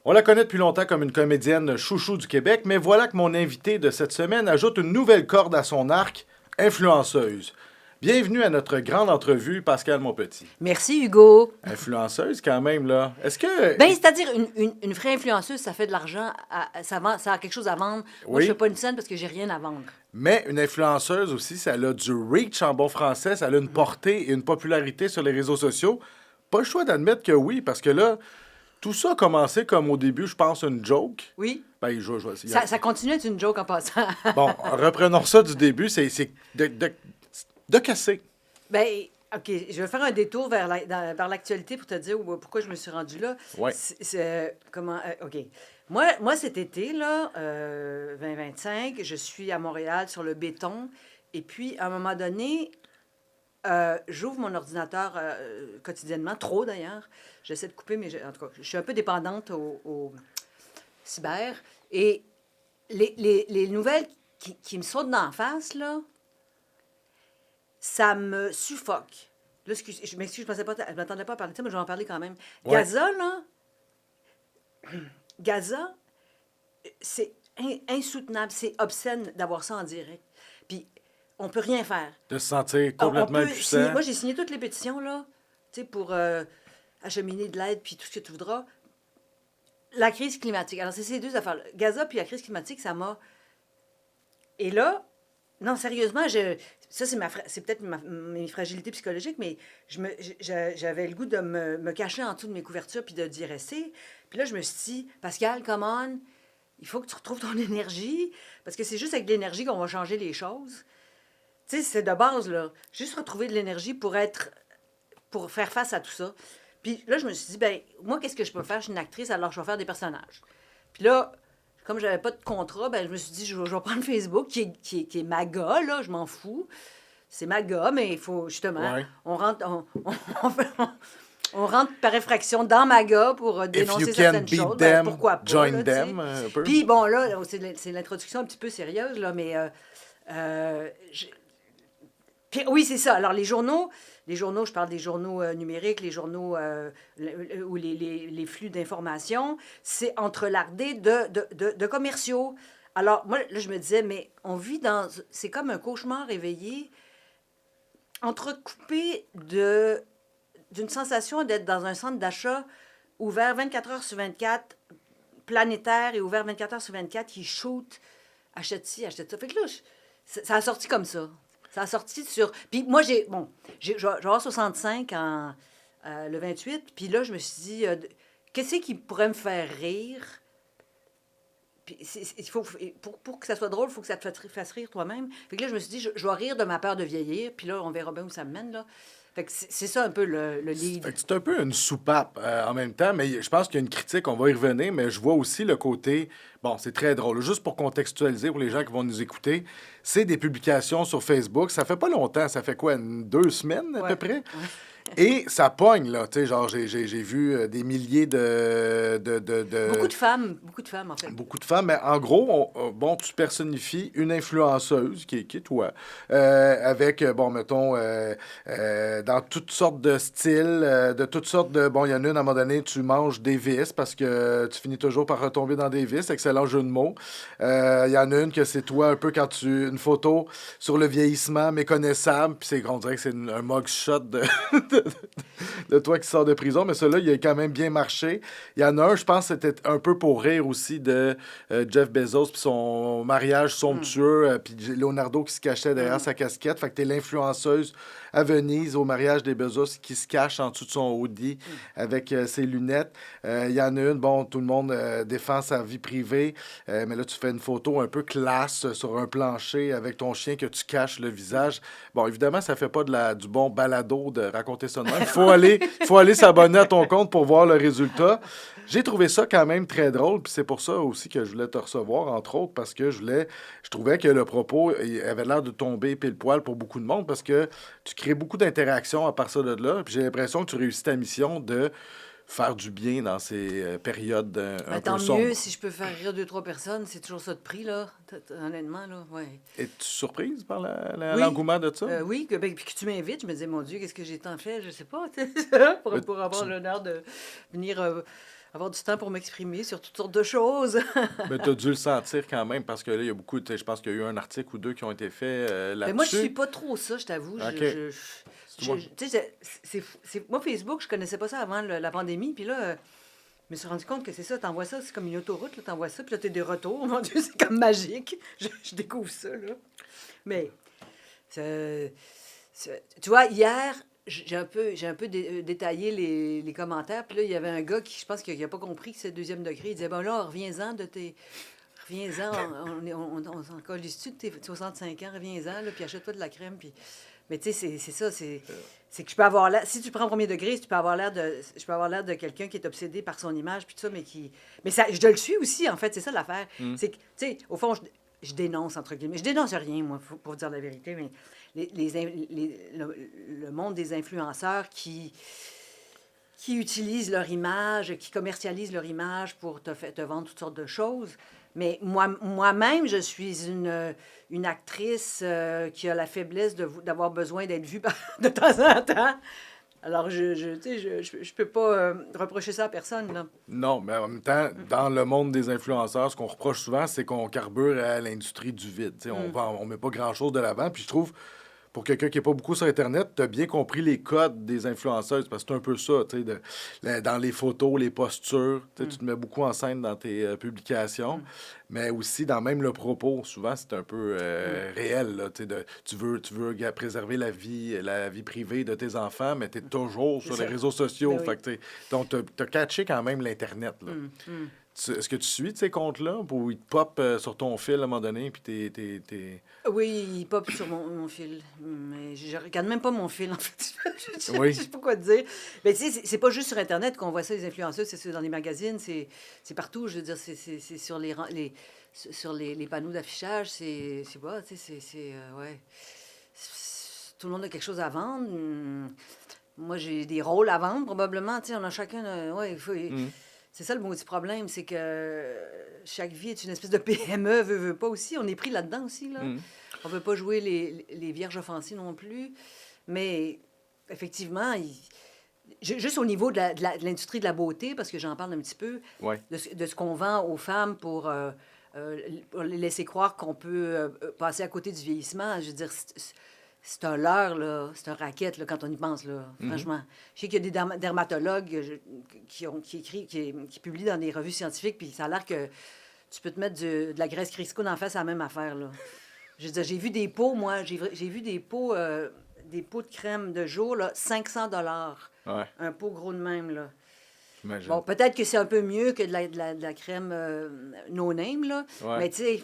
On la connaît depuis longtemps comme une comédienne chouchou du Québec, mais voilà que mon invité de cette semaine ajoute une nouvelle corde à son arc, influenceuse. Bienvenue à notre grande entrevue, Pascal Monpetit. Merci, Hugo. Influenceuse, quand même, là. Est-ce que... Ben, c'est-à-dire, une vraie influenceuse, ça fait de l'argent, ça a quelque chose à vendre. Moi, je Oui, fais pas une scène parce que j'ai rien à vendre. mais une influenceuse aussi, ça a du reach en bon français, ça a une portée et une popularité sur les réseaux sociaux. Pas le choix d'admettre que oui, parce que là, tout ça a commencé comme au début, je pense, une joke. Oui? Ben, Ça continue d'être une joke en passant. Bon, reprenons ça du début, c'est de casser. Ben, OK, je vais faire un détour vers l'actualité pour te dire pourquoi je me suis rendue là. Ouais. OK. Moi, cet été, là, 2025, je suis à Montréal sur le béton. Et puis, à un moment donné, j'ouvre mon ordinateur quotidiennement, trop d'ailleurs. J'essaie de couper, mais en tout cas, je suis un peu dépendante au cyber. Et les nouvelles qui me sautent d'en face, là, ça me suffoque. Là, je m'excuse, je m'attendais pas à parler de ça, mais je vais en parler quand même. Ouais. Gaza, là, Gaza, c'est insoutenable, c'est obscène d'avoir ça en direct. Puis, on peut rien faire. De se sentir On complètement peut impuissant. signer- moi, j'ai signé toutes les pétitions, là, tu sais, pour acheminer de l'aide, puis tout ce que tu voudras. La crise climatique. Alors, c'est ces deux affaires. Gaza puis la crise climatique, ça m'a... Et là, non, sérieusement, ça, c'est peut-être mes fragilités psychologiques, mais j'avais le goût de me cacher en dessous de mes couvertures puis d'y rester. Puis là, je me suis dit, Pascal, come on, il faut que tu retrouves ton énergie, parce que c'est juste avec de l'énergie qu'on va changer les choses. Tu sais, c'est de base, là. Juste retrouver de l'énergie pour faire face à tout ça. Puis là, je me suis dit, ben moi, qu'est-ce que je peux faire? Je suis une actrice, alors je vais faire des personnages. Puis là, comme j'avais pas de contrat, ben je me suis dit, je vais prendre Facebook, qui est MAGA, là, je m'en fous. C'est MAGA, mais il faut, justement, Ouais. on rentre par effraction dans MAGA pour If dénoncer you can certaines beat choses. them, Pourquoi pas, join là, tu sais. them, un peu. Puis bon, là, c'est l'introduction un petit peu sérieuse, là, mais... euh, je- Puis, oui, c'est ça. Alors, les journaux, je parle des journaux numériques, les journaux ou les flux d'informations, c'est entrelardé de commerciaux. Alors, moi, là, je me disais, mais on vit dans... C'est comme un cauchemar réveillé, entrecoupé d'une sensation d'être dans un centre d'achat ouvert 24 heures sur 24, planétaire et ouvert 24 heures sur 24, qui shoot, achète ci, achète ça. Fait que là, ça a sorti comme ça. Ça a sorti sur... Puis moi, je vais avoir 65 le 28, puis là, je me suis dit, qu'est-ce qui pourrait me faire rire? Puis il faut, pour que ça soit drôle, il faut que ça te fasse rire toi-même. Fait que là, je me suis dit, je vais rire de ma peur de vieillir, puis là, on verra bien où ça me mène, là. Fait que c'est ça un peu le lead. Fait que c'est un peu une soupape en même temps, mais je pense qu'il y a une critique, on va y revenir, mais je vois aussi le côté, bon, c'est très drôle, juste pour contextualiser pour les gens qui vont nous écouter, c'est des publications sur Facebook, ça fait pas longtemps, ça fait quoi, 2 semaines à peu Ouais. près? Ouais. Et ça pogne, là, tu sais, genre, j'ai vu des milliers de Beaucoup de femmes, en fait. beaucoup de femmes, mais en gros, bon, tu personnifies une influenceuse qui est toi, avec, bon, mettons, dans toutes sortes de styles, de toutes sortes de... Bon, il y en a une, à un moment donné, tu manges des vis parce que tu finis toujours par retomber dans des vis, excellent jeu de mots. Il y en a une que c'est toi un peu quand une photo sur le vieillissement méconnaissable, puis on dirait que c'est un mugshot de toi qui sors de prison, mais celui-là, il a quand même bien marché. Il y en a un, je pense, c'était un peu pour rire aussi de Jeff Bezos puis son mariage somptueux, puis Leonardo qui se cachait derrière sa casquette. Fait que t'es l'influenceuse à Venise au mariage des Bezos qui se cache en dessous de son hoodie avec ses lunettes. Il y en a une, bon, tout le monde défend sa vie privée, mais là, tu fais une photo un peu classe sur un plancher avec ton chien que tu caches le visage. Bon, évidemment, ça fait pas du bon balado de raconter ça de même. Faut aller s'abonner à ton compte pour voir le résultat. J'ai trouvé ça quand même très drôle, puis c'est pour ça aussi que je voulais te recevoir, entre autres, parce que je trouvais que le propos il avait l'air de tomber pile poil pour beaucoup de monde, parce que tu crées beaucoup d'interactions à partir de là, puis j'ai l'impression que tu réussis ta mission de faire du bien dans ces périodes un Ben, peu tant sombres. mieux si je peux faire rire 2, 3 personnes, c'est toujours ça de prix, là. Honnêtement, là, ouais. Es-tu surprise par Oui, l'engouement de ça? oui, puis que tu m'invites, je me disais, mon Dieu, qu'est-ce que j'ai tant fait, je sais pas, tu sais, Mais pour avoir tu- l'honneur de venir avoir du temps pour m'exprimer sur toutes sortes de choses. Mais tu as dû le sentir quand même, parce que là, il y a beaucoup, je pense qu'il y a eu un article ou deux qui ont été faits Mais moi, je suis là-dessus. pas trop ça, je t'avoue. OK. Tu sais, moi, Facebook, je connaissais pas ça avant la pandémie. Puis là, je me suis rendu compte que c'est ça. T'envoies ça, c'est comme une autoroute. Là, t'envoies ça, puis là, t'es de retour. Mon Dieu, c'est comme magique. Je découvre ça, là. Mais, tu vois, hier, j'ai un peu détaillé les commentaires. Puis là, il y avait un gars qui, je pense qu'il n'a pas compris que c'est deuxième degré. Il disait, bon là, reviens-en de tes... Reviens-en, on s'en colle-tu de tes 65 ans, reviens-en, là, puis achète-toi de la crème. Puis... Mais tu sais, c'est ça, c'est que je peux avoir l'air... Si tu prends premier degré, je peux avoir l'air de quelqu'un qui est obsédé par son image, puis tout ça, mais qui... Mais ça, je le suis aussi, en fait, c'est ça l'affaire. C'est que, tu sais, au fond, je dénonce, entre guillemets. Je dénonce rien, moi, pour vous dire la vérité, mais le monde des influenceurs qui utilisent leur image, qui commercialisent leur image pour te vendre toutes sortes de choses. Mais moi-même, je suis une actrice qui a la faiblesse d'avoir besoin d'être vue de temps en temps. Alors, je peux pas reprocher ça à personne, là. Non, mais en même temps, dans le monde des influenceurs, ce qu'on reproche souvent, c'est qu'on carbure à l'industrie du vide. Tu sais, on met pas grand-chose de l'avant. Puis je trouve, pour quelqu'un qui n'est pas beaucoup sur Internet, tu as bien compris les codes des influenceuses, parce que c'est un peu ça, tu sais, dans les photos, les postures, tu te mets beaucoup en scène dans tes publications, mais aussi dans même le propos. Souvent, c'est un peu réel, là, tu sais, tu veux préserver la vie privée de tes enfants, mais tu es toujours sur les réseaux sociaux. Ben oui. Fait que, donc, tu as catché quand même l'Internet, là. Est-ce que tu suis de ces comptes-là, où ils te pop sur ton fil à un moment donné, puis t'es... Oui, il pop sur mon fil. Mais je regarde même pas mon fil, en fait. Oui. Je sais pas quoi te dire. Mais tu sais, c'est pas juste sur Internet qu'on voit ça, les influenceuses, c'est dans les magazines, c'est partout. Je veux dire, c'est sur sur les panneaux d'affichage, c'est pas, tu sais, ouais. Tout le monde a quelque chose à vendre. Moi, j'ai des rôles à vendre, probablement. Tu sais, on a chacun... ouais, il faut... C'est ça le maudit problème, c'est que chaque vie est une espèce de PME, veut pas aussi. On est pris là-dedans aussi, là. On veut pas jouer les vierges offensives non plus. Mais effectivement, juste au niveau de l'industrie de la beauté, parce que j'en parle un petit peu, Ouais. de ce qu'on vend aux femmes pour les laisser croire qu'on peut passer à côté du vieillissement. Je veux dire, c'est un leurre, là. C'est un racket, là, quand on y pense, là. Franchement. Je sais qu'il y a des dermatologues qui publient dans des revues scientifiques, puis ça a l'air que tu peux te mettre de la graisse Crisco dans la face, c'est la même affaire, là. Je veux dire, j'ai vu des pots, moi, j'ai vu des pots de crème de jour, là, 500 $. Ouais, Un pot gros de même, là. j'imagine. Bon, peut-être que c'est un peu mieux que de la crème no-name, là. Ouais. Mais tu sais,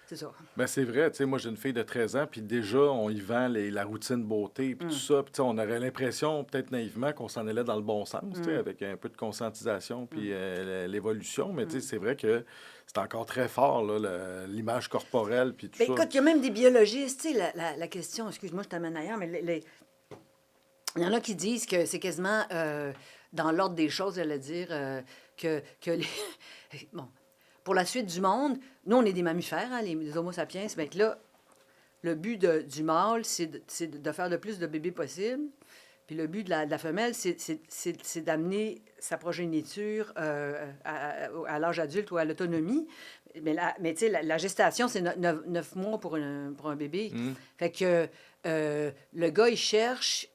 c'est ça. Ben c'est vrai, tu sais, moi j'ai une fille de 13 ans, puis déjà on y vend la routine beauté, puis tout ça, puis tu sais, on aurait l'impression, peut-être naïvement, qu'on s'en allait dans le bon sens, tu sais, avec un peu de conscientisation, puis l'évolution, mais tu sais, c'est vrai que c'est encore très fort, là, l'image corporelle, puis tout Ben, ça. écoute, il y a même des biologistes, tu sais, la question, excuse-moi, je t'amène ailleurs, mais il y en a qui disent que c'est quasiment dans l'ordre des choses, j'allais dire, que les... Bon, pour la suite du monde, nous, on est des mammifères, hein, les Homo sapiens, bien que là, le but du mâle, c'est de faire le plus de bébés possible, puis le but de la femelle, c'est d'amener sa progéniture à l'âge adulte ou à l'autonomie. Mais tu sais, la gestation, c'est 9 mois pour un bébé. Fait que le gars, il cherche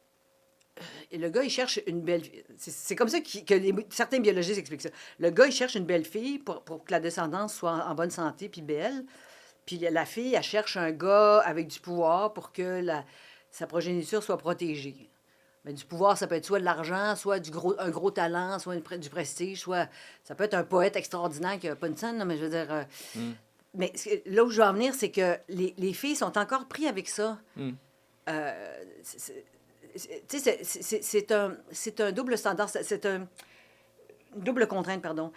une belle fille. C'est comme ça que certains biologistes expliquent ça. Le gars, il cherche une belle fille pour que la descendance soit en bonne santé puis belle. Puis la fille, elle cherche un gars avec du pouvoir pour que sa progéniture soit protégée. Mais du pouvoir, ça peut être soit de l'argent, soit un gros talent, soit du prestige, soit... Ça peut être un poète extraordinaire qui n'a pas une scène, là, mais je veux dire... Mais là où je veux en venir, c'est que les filles sont encore prises avec ça. Tu sais, c'est un double standard, c'est une double contrainte, pardon.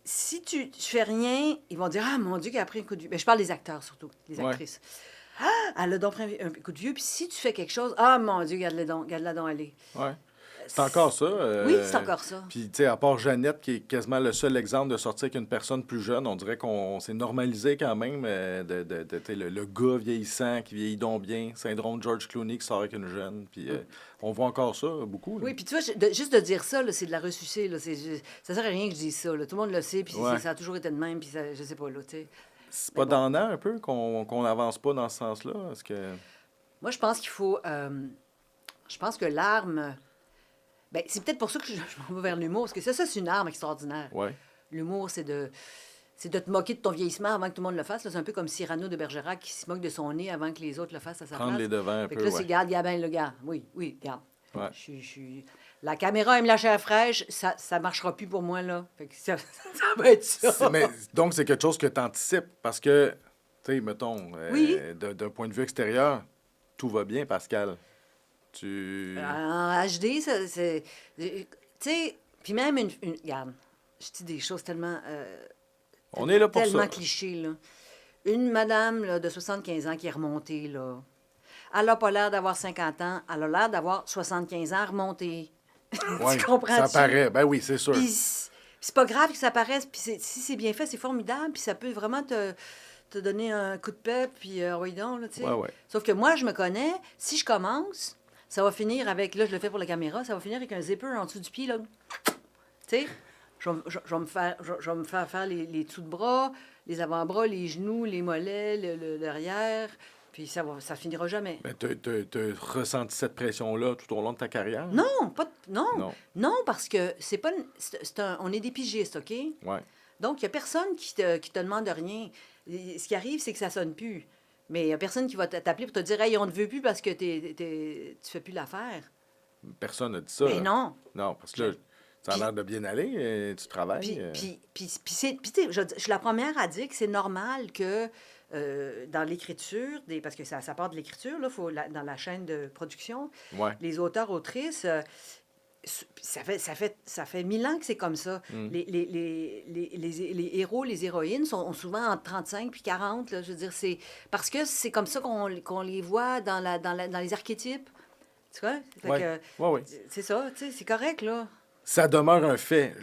Si tu fais rien, ils vont dire « Ah, mon Dieu, qu'elle a pris un coup de vieux. » Je parle des acteurs, surtout, des actrices. « Ah, elle a donc pris un coup de vieux. » Puis si tu fais quelque chose, « Ah, mon Dieu, garde-la donc aller. » Ouais. C'est encore ça. Oui, c'est encore ça. Puis, tu sais, à part Jeannette, qui est quasiment le seul exemple de sortir avec une personne plus jeune, on dirait qu'on s'est normalisé quand même tu sais, le gars vieillissant qui vieillit donc bien, syndrome George Clooney qui sort avec une jeune. Puis, on voit encore ça beaucoup. Là. Oui, puis tu vois, juste de dire ça, là, c'est de la ressucée. Là, ça sert à rien que je dise ça. Là. Tout le monde le sait, puis Ouais. ça a toujours été de même, puis je sais pas, là, tu sais. C'est Mais pas bon. donnant un peu qu'on n'avance pas dans ce sens-là? Est-ce que... Moi, je pense qu'il faut... je pense que l'arme... Ben, c'est peut-être pour ça que je m'en vais vers l'humour, parce que ça, c'est une arme extraordinaire. Ouais. L'humour, c'est de te moquer de ton vieillissement avant que tout le monde le fasse. là. C'est un peu comme Cyrano de Bergerac qui se moque de son nez avant que les autres le fassent à sa Prendre place. les devants un Fait peu, que là, ouais. c'est, garde, Gabin, le gars. Oui, garde. Ouais. La caméra aime la chair fraîche, ça marchera plus pour moi, là. Fait que ça va être ça. Donc, c'est quelque chose que tu anticipes parce que, tu sais, mettons, Oui. d'un point de vue extérieur, tout va bien, Pascal. Tu... En HD, ça, c'est... Tu sais, puis même regarde, je dis des choses tellement... On est là pour tellement ça. clichés, là. Une madame là, de 75 ans qui est remontée, là. Elle n'a pas l'air d'avoir 50 ans, elle a l'air d'avoir 75 ans remontée. Ouais, Tu comprends-tu? ça paraît. Ben oui, c'est sûr. Puis c'est pas grave que ça paraisse, puis si c'est bien fait, c'est formidable, puis ça peut vraiment te donner un coup de pep, puis oui donc, là, tu sais. Ouais. Sauf que moi, je me connais, si je commence, ça va finir avec, là, je le fais pour la caméra, ça va finir avec un zipper en dessous du pied, là. Tu sais, je vais me faire les dessous de bras, les avant-bras, les genoux, les mollets, le derrière, puis ça finira jamais. Mais t'as ressenti cette pression-là tout au long de ta carrière? Non, non, Non. non, parce que c'est pas, on est des pigistes, OK? Ouais. Donc, il n'y a personne qui te demande rien. Ce qui arrive, c'est que ça sonne plus. Mais il n'y a personne qui va t'appeler pour te dire « Hey, on ne te veut plus parce que tu fais plus l'affaire. Personne n'a dit » ça. Mais non. Non, parce que là, ça a l'air de bien aller, tu travailles. Puis tu sais, je suis la première à dire que c'est normal que dans l'écriture, parce que ça part de l'écriture, là, dans la chaîne de production, Ouais. les auteurs, autrices, ça fait 1000 ans que c'est comme ça. Les héros, les héroïnes ont souvent entre 35 puis 40. Là, je veux dire, c'est parce que c'est comme ça qu'on les voit dans les archétypes. Tu vois? Fait que, Ouais. c'est ça, tu sais, c'est correct, là. Ça demeure un fait.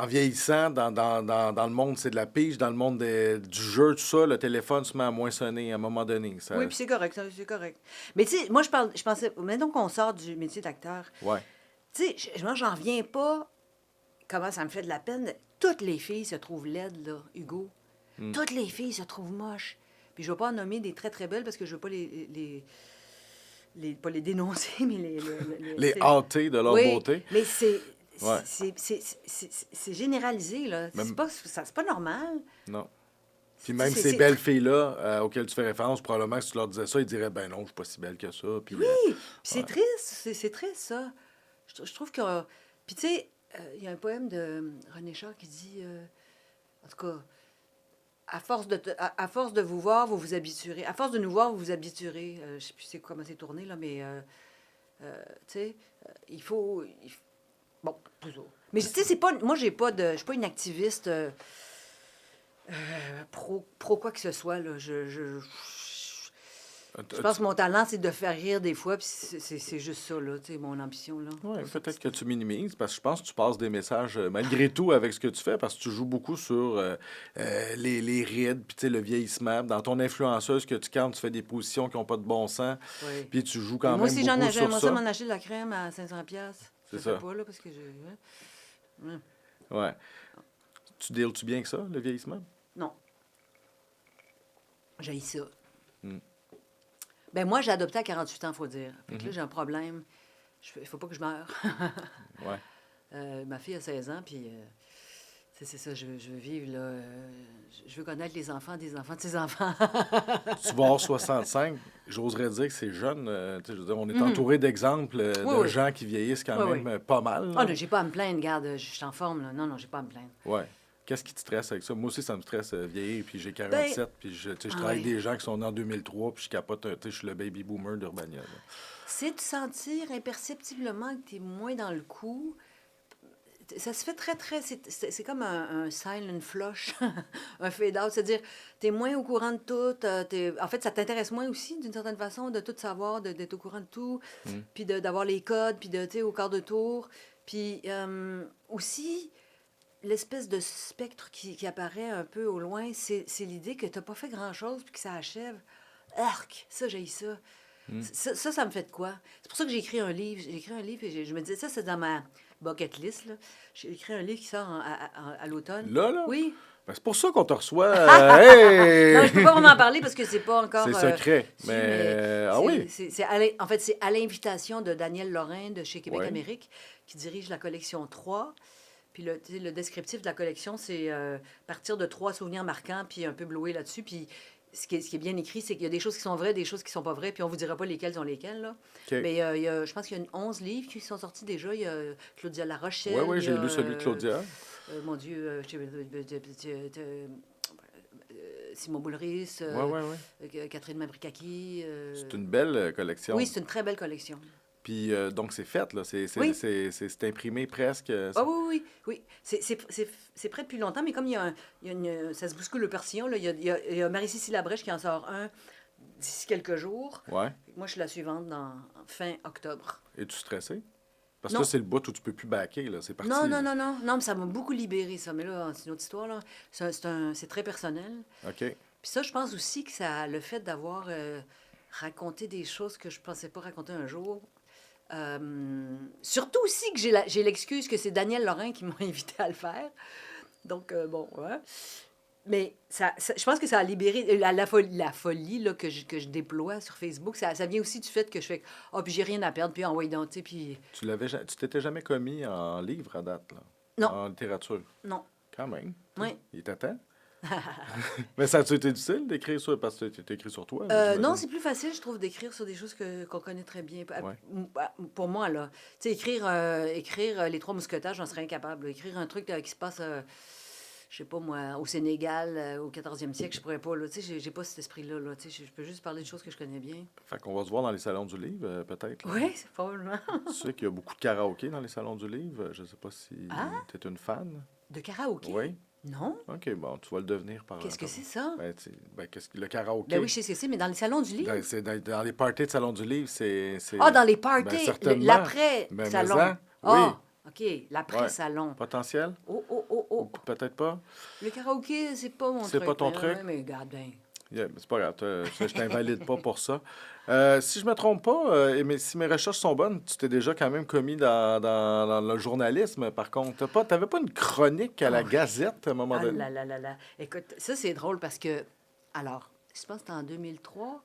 En vieillissant, dans le monde, c'est de la pige. Dans le monde du jeu, tout ça, le téléphone se met à moins sonner à un moment donné. Ça... Oui, puis c'est correct, c'est correct. Mais tu sais, moi, je pensais, maintenant qu'on sort du métier d'acteur, Ouais. tu sais, moi, j'en reviens pas comment ça me fait de la peine. Toutes les filles se trouvent laides, là, Hugo. Toutes les filles se trouvent moches. Puis je ne vais pas en nommer des très, très belles parce que je ne veux pas les dénoncer, mais Les hâter de leur beauté. Mais Ouais. c'est généralisé, là. Même- C'est pas normal. Non. Puis même C'est- ces c'est- belles filles-là auxquelles tu fais référence, probablement que si tu leur disais ça, ils diraient ben non, je suis pas si belle que ça. Puis, Oui, puis c'est ouais. triste, c'est triste, ça. Je trouve que... Puis tu sais, il y a un poème de René Char qui dit, en tout cas, à force de vous voir, vous vous habituerez. À force de nous voir, vous vous habituerez. Je sais plus comment c'est tourné, là, mais tu sais, il faut... Bon, toujours. Mais tu sais, c'est pas... Moi, je suis pas une activiste pro quoi que ce soit, là. Je pense que mon talent, c'est de faire rire des fois, puis c'est juste ça, là, tu sais, mon ambition, là. Oui, peut-être que tu minimises, parce que je pense que tu passes des messages malgré tout avec ce que tu fais, parce que tu joues beaucoup sur les rides, puis tu sais, le vieillissement. Dans ton influenceuse que tu cantes, tu fais des positions qui n'ont pas de bon sens, Oui. puis tu joues quand Moi même aussi, beaucoup sur moi, ça. m'en acheter de la crème à 500$. Je C'est sais ça. pas, là, parce que Ouais. Tu deals-tu bien que ça, le vieillissement? Non. J'ai ça. Mm. Ben moi, j'ai adopté à 48 ans, il faut dire. Fait que Mm-hmm. là, j'ai un problème. Il faut pas que je meure. Ouais. Ma fille a 16 ans, puis c'est ça, je veux vivre, là. Je veux connaître les enfants des enfants de ses enfants. Tu vas avoir 65, j'oserais dire que c'est jeune. Tu sais, je veux dire, on est entouré d'exemples de Oui. gens qui vieillissent quand Oui, même pas mal. Ah là. non, j'ai pas à me plaindre, regarde, je suis en forme, là. Non, j'ai pas à me plaindre. Ouais. Qu'est-ce qui te stresse avec ça? Moi aussi, ça me stresse vieillir, puis j'ai 47, puis je travaille avec des gens qui sont nés en 2003, puis je capote, tu sais, je suis le baby boomer d'Urbania. Là. C'est de sentir imperceptiblement que tu es moins dans le coup. ça se fait très, très... C'est comme un silent flush, un fade-out. C'est-à-dire, t'es moins au courant de tout. En fait, ça t'intéresse moins aussi, d'une certaine façon, de tout savoir, d'être au courant de tout, Mm. puis d'avoir les codes, puis de, tu sais, au quart de tour. Puis aussi, l'espèce de spectre qui apparaît un peu au loin, c'est l'idée que t'as pas fait grand-chose, puis que ça achève. Arc! Ça, j'ai ça. Mm. Ça me fait de quoi? C'est pour ça que j'ai écrit un livre. J'ai écrit un livre et je me disais, ça, c'est dans ma bucket list, là. J'ai écrit un livre qui sort à l'automne. Là? Oui. Ben, c'est pour ça qu'on te reçoit. Non, Hey! je peux pas vraiment en parler parce que c'est pas encore... C'est secret. su, Mais. Ah oui? En fait, c'est à l'invitation de Daniel Lorrain de chez Québec Ouais. Amérique qui dirige la collection 3. Puis tu sais, le descriptif de la collection, c'est partir de 3 souvenirs marquants puis un peu bloué là-dessus. Puis ce qui est bien écrit, c'est qu'il y a des choses qui sont vraies, des choses qui sont pas vraies, puis on vous dira pas lesquelles sont lesquelles, là. OK. Mais je pense qu'il y a 11 livres qui sont sortis déjà. Il y a Claudia Larochelle. Oui, il y j'ai a, lu celui de Claudia. mon Dieu, Simon Boulris, Oui. Catherine Mabricaki. C'est une belle collection. Oui, c'est une très belle collection. Puis donc, c'est fait, là. Oui. C'est imprimé presque. Ah oui. C'est prêt depuis longtemps, mais comme ça se bouscule le persillon, là, il y a Marie-Cécile Labrèche qui en sort un d'ici quelques jours. Ouais. Moi, je suis la suivante fin octobre. Es-tu stressé? Parce Non. que là, c'est le bout où tu peux plus backer, là. C'est parti. Non, là. non, mais ça m'a beaucoup libéré, ça. Mais là, c'est une autre histoire, là. C'est très personnel. OK. Puis ça, je pense aussi que ça, le fait d'avoir raconté des choses que je pensais pas raconter un jour. Surtout aussi que j'ai l'excuse que c'est Daniel Lorrain qui m'a invité à le faire. Donc, bon, ouais. Mais je pense que ça a libéré la folie là, que je déploie sur Facebook. Ça vient aussi du fait que je fais « Ah, puis j'ai rien à perdre, puis envoyer donc, tu sais, puis... Tu t'étais jamais commis en livre à date, là? Non. En littérature? Non. Quand même. Oui. Il t'attend? Mais ça a-tu été difficile d'écrire ça parce que tu écrit sur toi? Non, c'est plus facile, je trouve, d'écrire sur des choses qu'on connaît très bien. Pour moi, là. Tu sais, écrire Les Trois Mousquetaires, j'en serais incapable. Là. Écrire un truc qui se passe, je sais pas moi, au Sénégal, au 14e siècle, je pourrais pas. Là. Tu sais, j'ai pas cet esprit-là. Là. Tu sais, je peux juste parler de choses que je connais bien. Fait qu'on va se voir dans les salons du livre, peut-être. là. Oui, c'est probablement. Tu sais qu'il y a beaucoup de karaoké dans les salons du livre. Je sais pas si Ah? tu es une fan. De karaoké? Oui. Non? OK, bon, tu vas le devenir par... Qu'est-ce que c'est ça? Qu'est-ce que le karaoké? Ben oui, je sais ce que c'est, mais dans les salons du livre? C'est dans les parties de salon du livre, c'est... Ah, dans les Ben, parties, certainement. l'après-salon. Mais ça, Ah, oui. OK, l'après-salon. Potentiel? Oh. Ou peut-être pas? Le karaoké, c'est pas mon truc. C'est pas ton mais, truc? ouais, mais regarde bien. Yeah, c'est pas grave, je t'invalide pas pour ça. Si je me trompe pas, mais si mes recherches sont bonnes, tu t'es déjà quand même commis dans le journalisme, par contre. T'avais pas une chronique à la Gazette à un moment Ah donné? là. Écoute, ça, c'est drôle parce que, alors, je pense que c'était en 2003,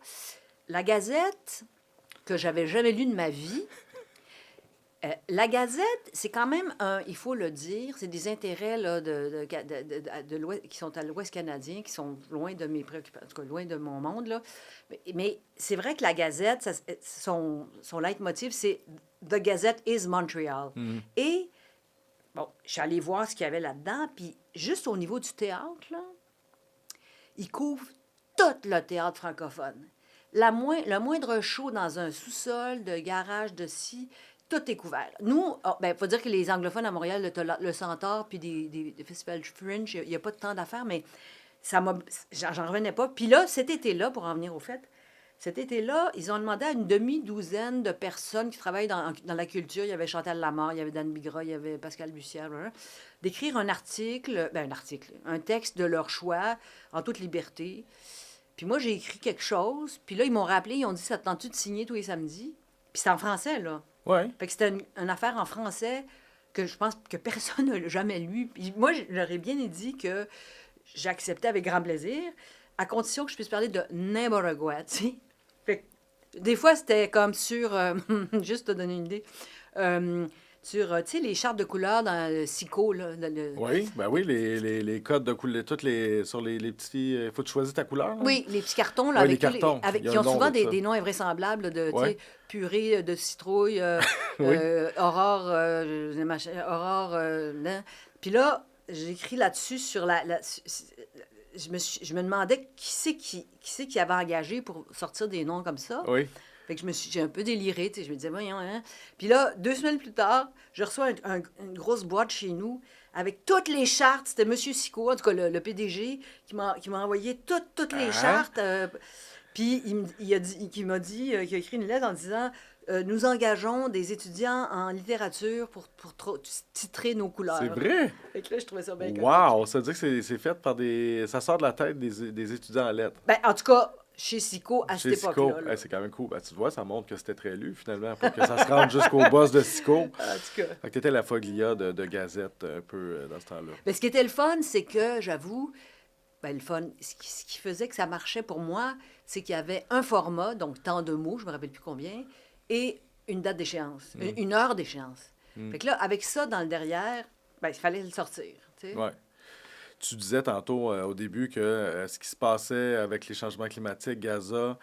la Gazette, que j'avais jamais lue de ma vie, la Gazette, c'est quand même il faut le dire, c'est des intérêts là, de l'Ouest, qui sont à l'Ouest canadien, qui sont loin de mes préoccupations, en tout cas loin de mon monde. Là. Mais c'est vrai que la Gazette, son leitmotiv, c'est « The Gazette is Montreal Mhm. Et, bon, je suis allée voir ce qu'il y avait là-dedans, puis juste au niveau du théâtre, là, il couvre tout le théâtre francophone. Le moindre show dans un sous-sol de garage de ci, tout est couvert. Nous, il faut dire que les anglophones à Montréal, le Centaure puis des festivals Fringe, il n'y a pas de temps d'affaires, mais j'en revenais pas. Puis là, cet été-là, pour en venir au fait, cet été-là, ils ont demandé à une demi-douzaine de personnes qui travaillent dans la culture, il y avait Chantal Lamarre, il y avait Dan Bigra, il y avait Pascal Bussière, d'écrire un texte de leur choix, en toute liberté. Puis moi, j'ai écrit quelque chose, puis là, ils m'ont rappelé, ils ont dit, ça te tente-tu de signer tous les samedis? Puis c'est en français, là. Ouais. Fait que c'était une affaire en français que je pense que personne n'a jamais lu. Puis moi, j'aurais bien dit que j'acceptais avec grand plaisir, à condition que je puisse parler de n'importe quoi, tu sais. Fait que des fois, c'était comme sur... juste te donner une idée. Sur, tu sais, les chartes de couleurs dans le SICO, là. Oui, ben oui, les codes de couleur, sur les petits... Il faut que tu choisisses ta couleur. Là. Oui, les petits cartons, là, Ouais, avec les cartons. qui ont souvent des noms invraisemblables de, tu sais, purée de citrouille, Oui. aurore, hein. Puis là, j'ai écrit là-dessus sur je me demandais qui c'est qui avait engagé pour sortir des noms comme ça. Oui. Fait que j'ai un peu déliré, tu sais, je me disais, voyons, hein. Puis là, 2 semaines plus tard, je reçois une grosse boîte chez nous avec toutes les chartes. C'était M. Sicot, en tout cas le PDG, qui m'a envoyé toutes les Hein? chartes. Puis il m'a dit, qu'il a écrit une lettre en disant, nous engageons des étudiants en littérature pour titrer nos C'est couleurs. vrai? Fait que là, je trouvais ça bien comique. Wow! Ça veut dire que c'est fait par des... Ça sort de la tête des étudiants en lettres. Ben, en tout cas, chez Sicot, à Chez cette Sico. époque-là. Là. C'est quand même cool. Ben, tu vois, ça montre que c'était très lu, finalement, pour que ça se rende jusqu'au boss de Sico. En tout cas. Fait que t'étais la Foglia de Gazette, un peu, dans ce temps-là. Mais ce qui était le fun, c'est que, j'avoue, ben, le fun, ce qui faisait que ça marchait pour moi, c'est qu'il y avait un format, donc tant de mots, je me rappelle plus combien, et une date d'échéance, une heure d'échéance. Fait que là, avec ça dans le derrière, ben, il fallait le sortir. Tu sais. Ouais. Tu disais tantôt au début que ce qui se passait avec les changements climatiques, Gaza,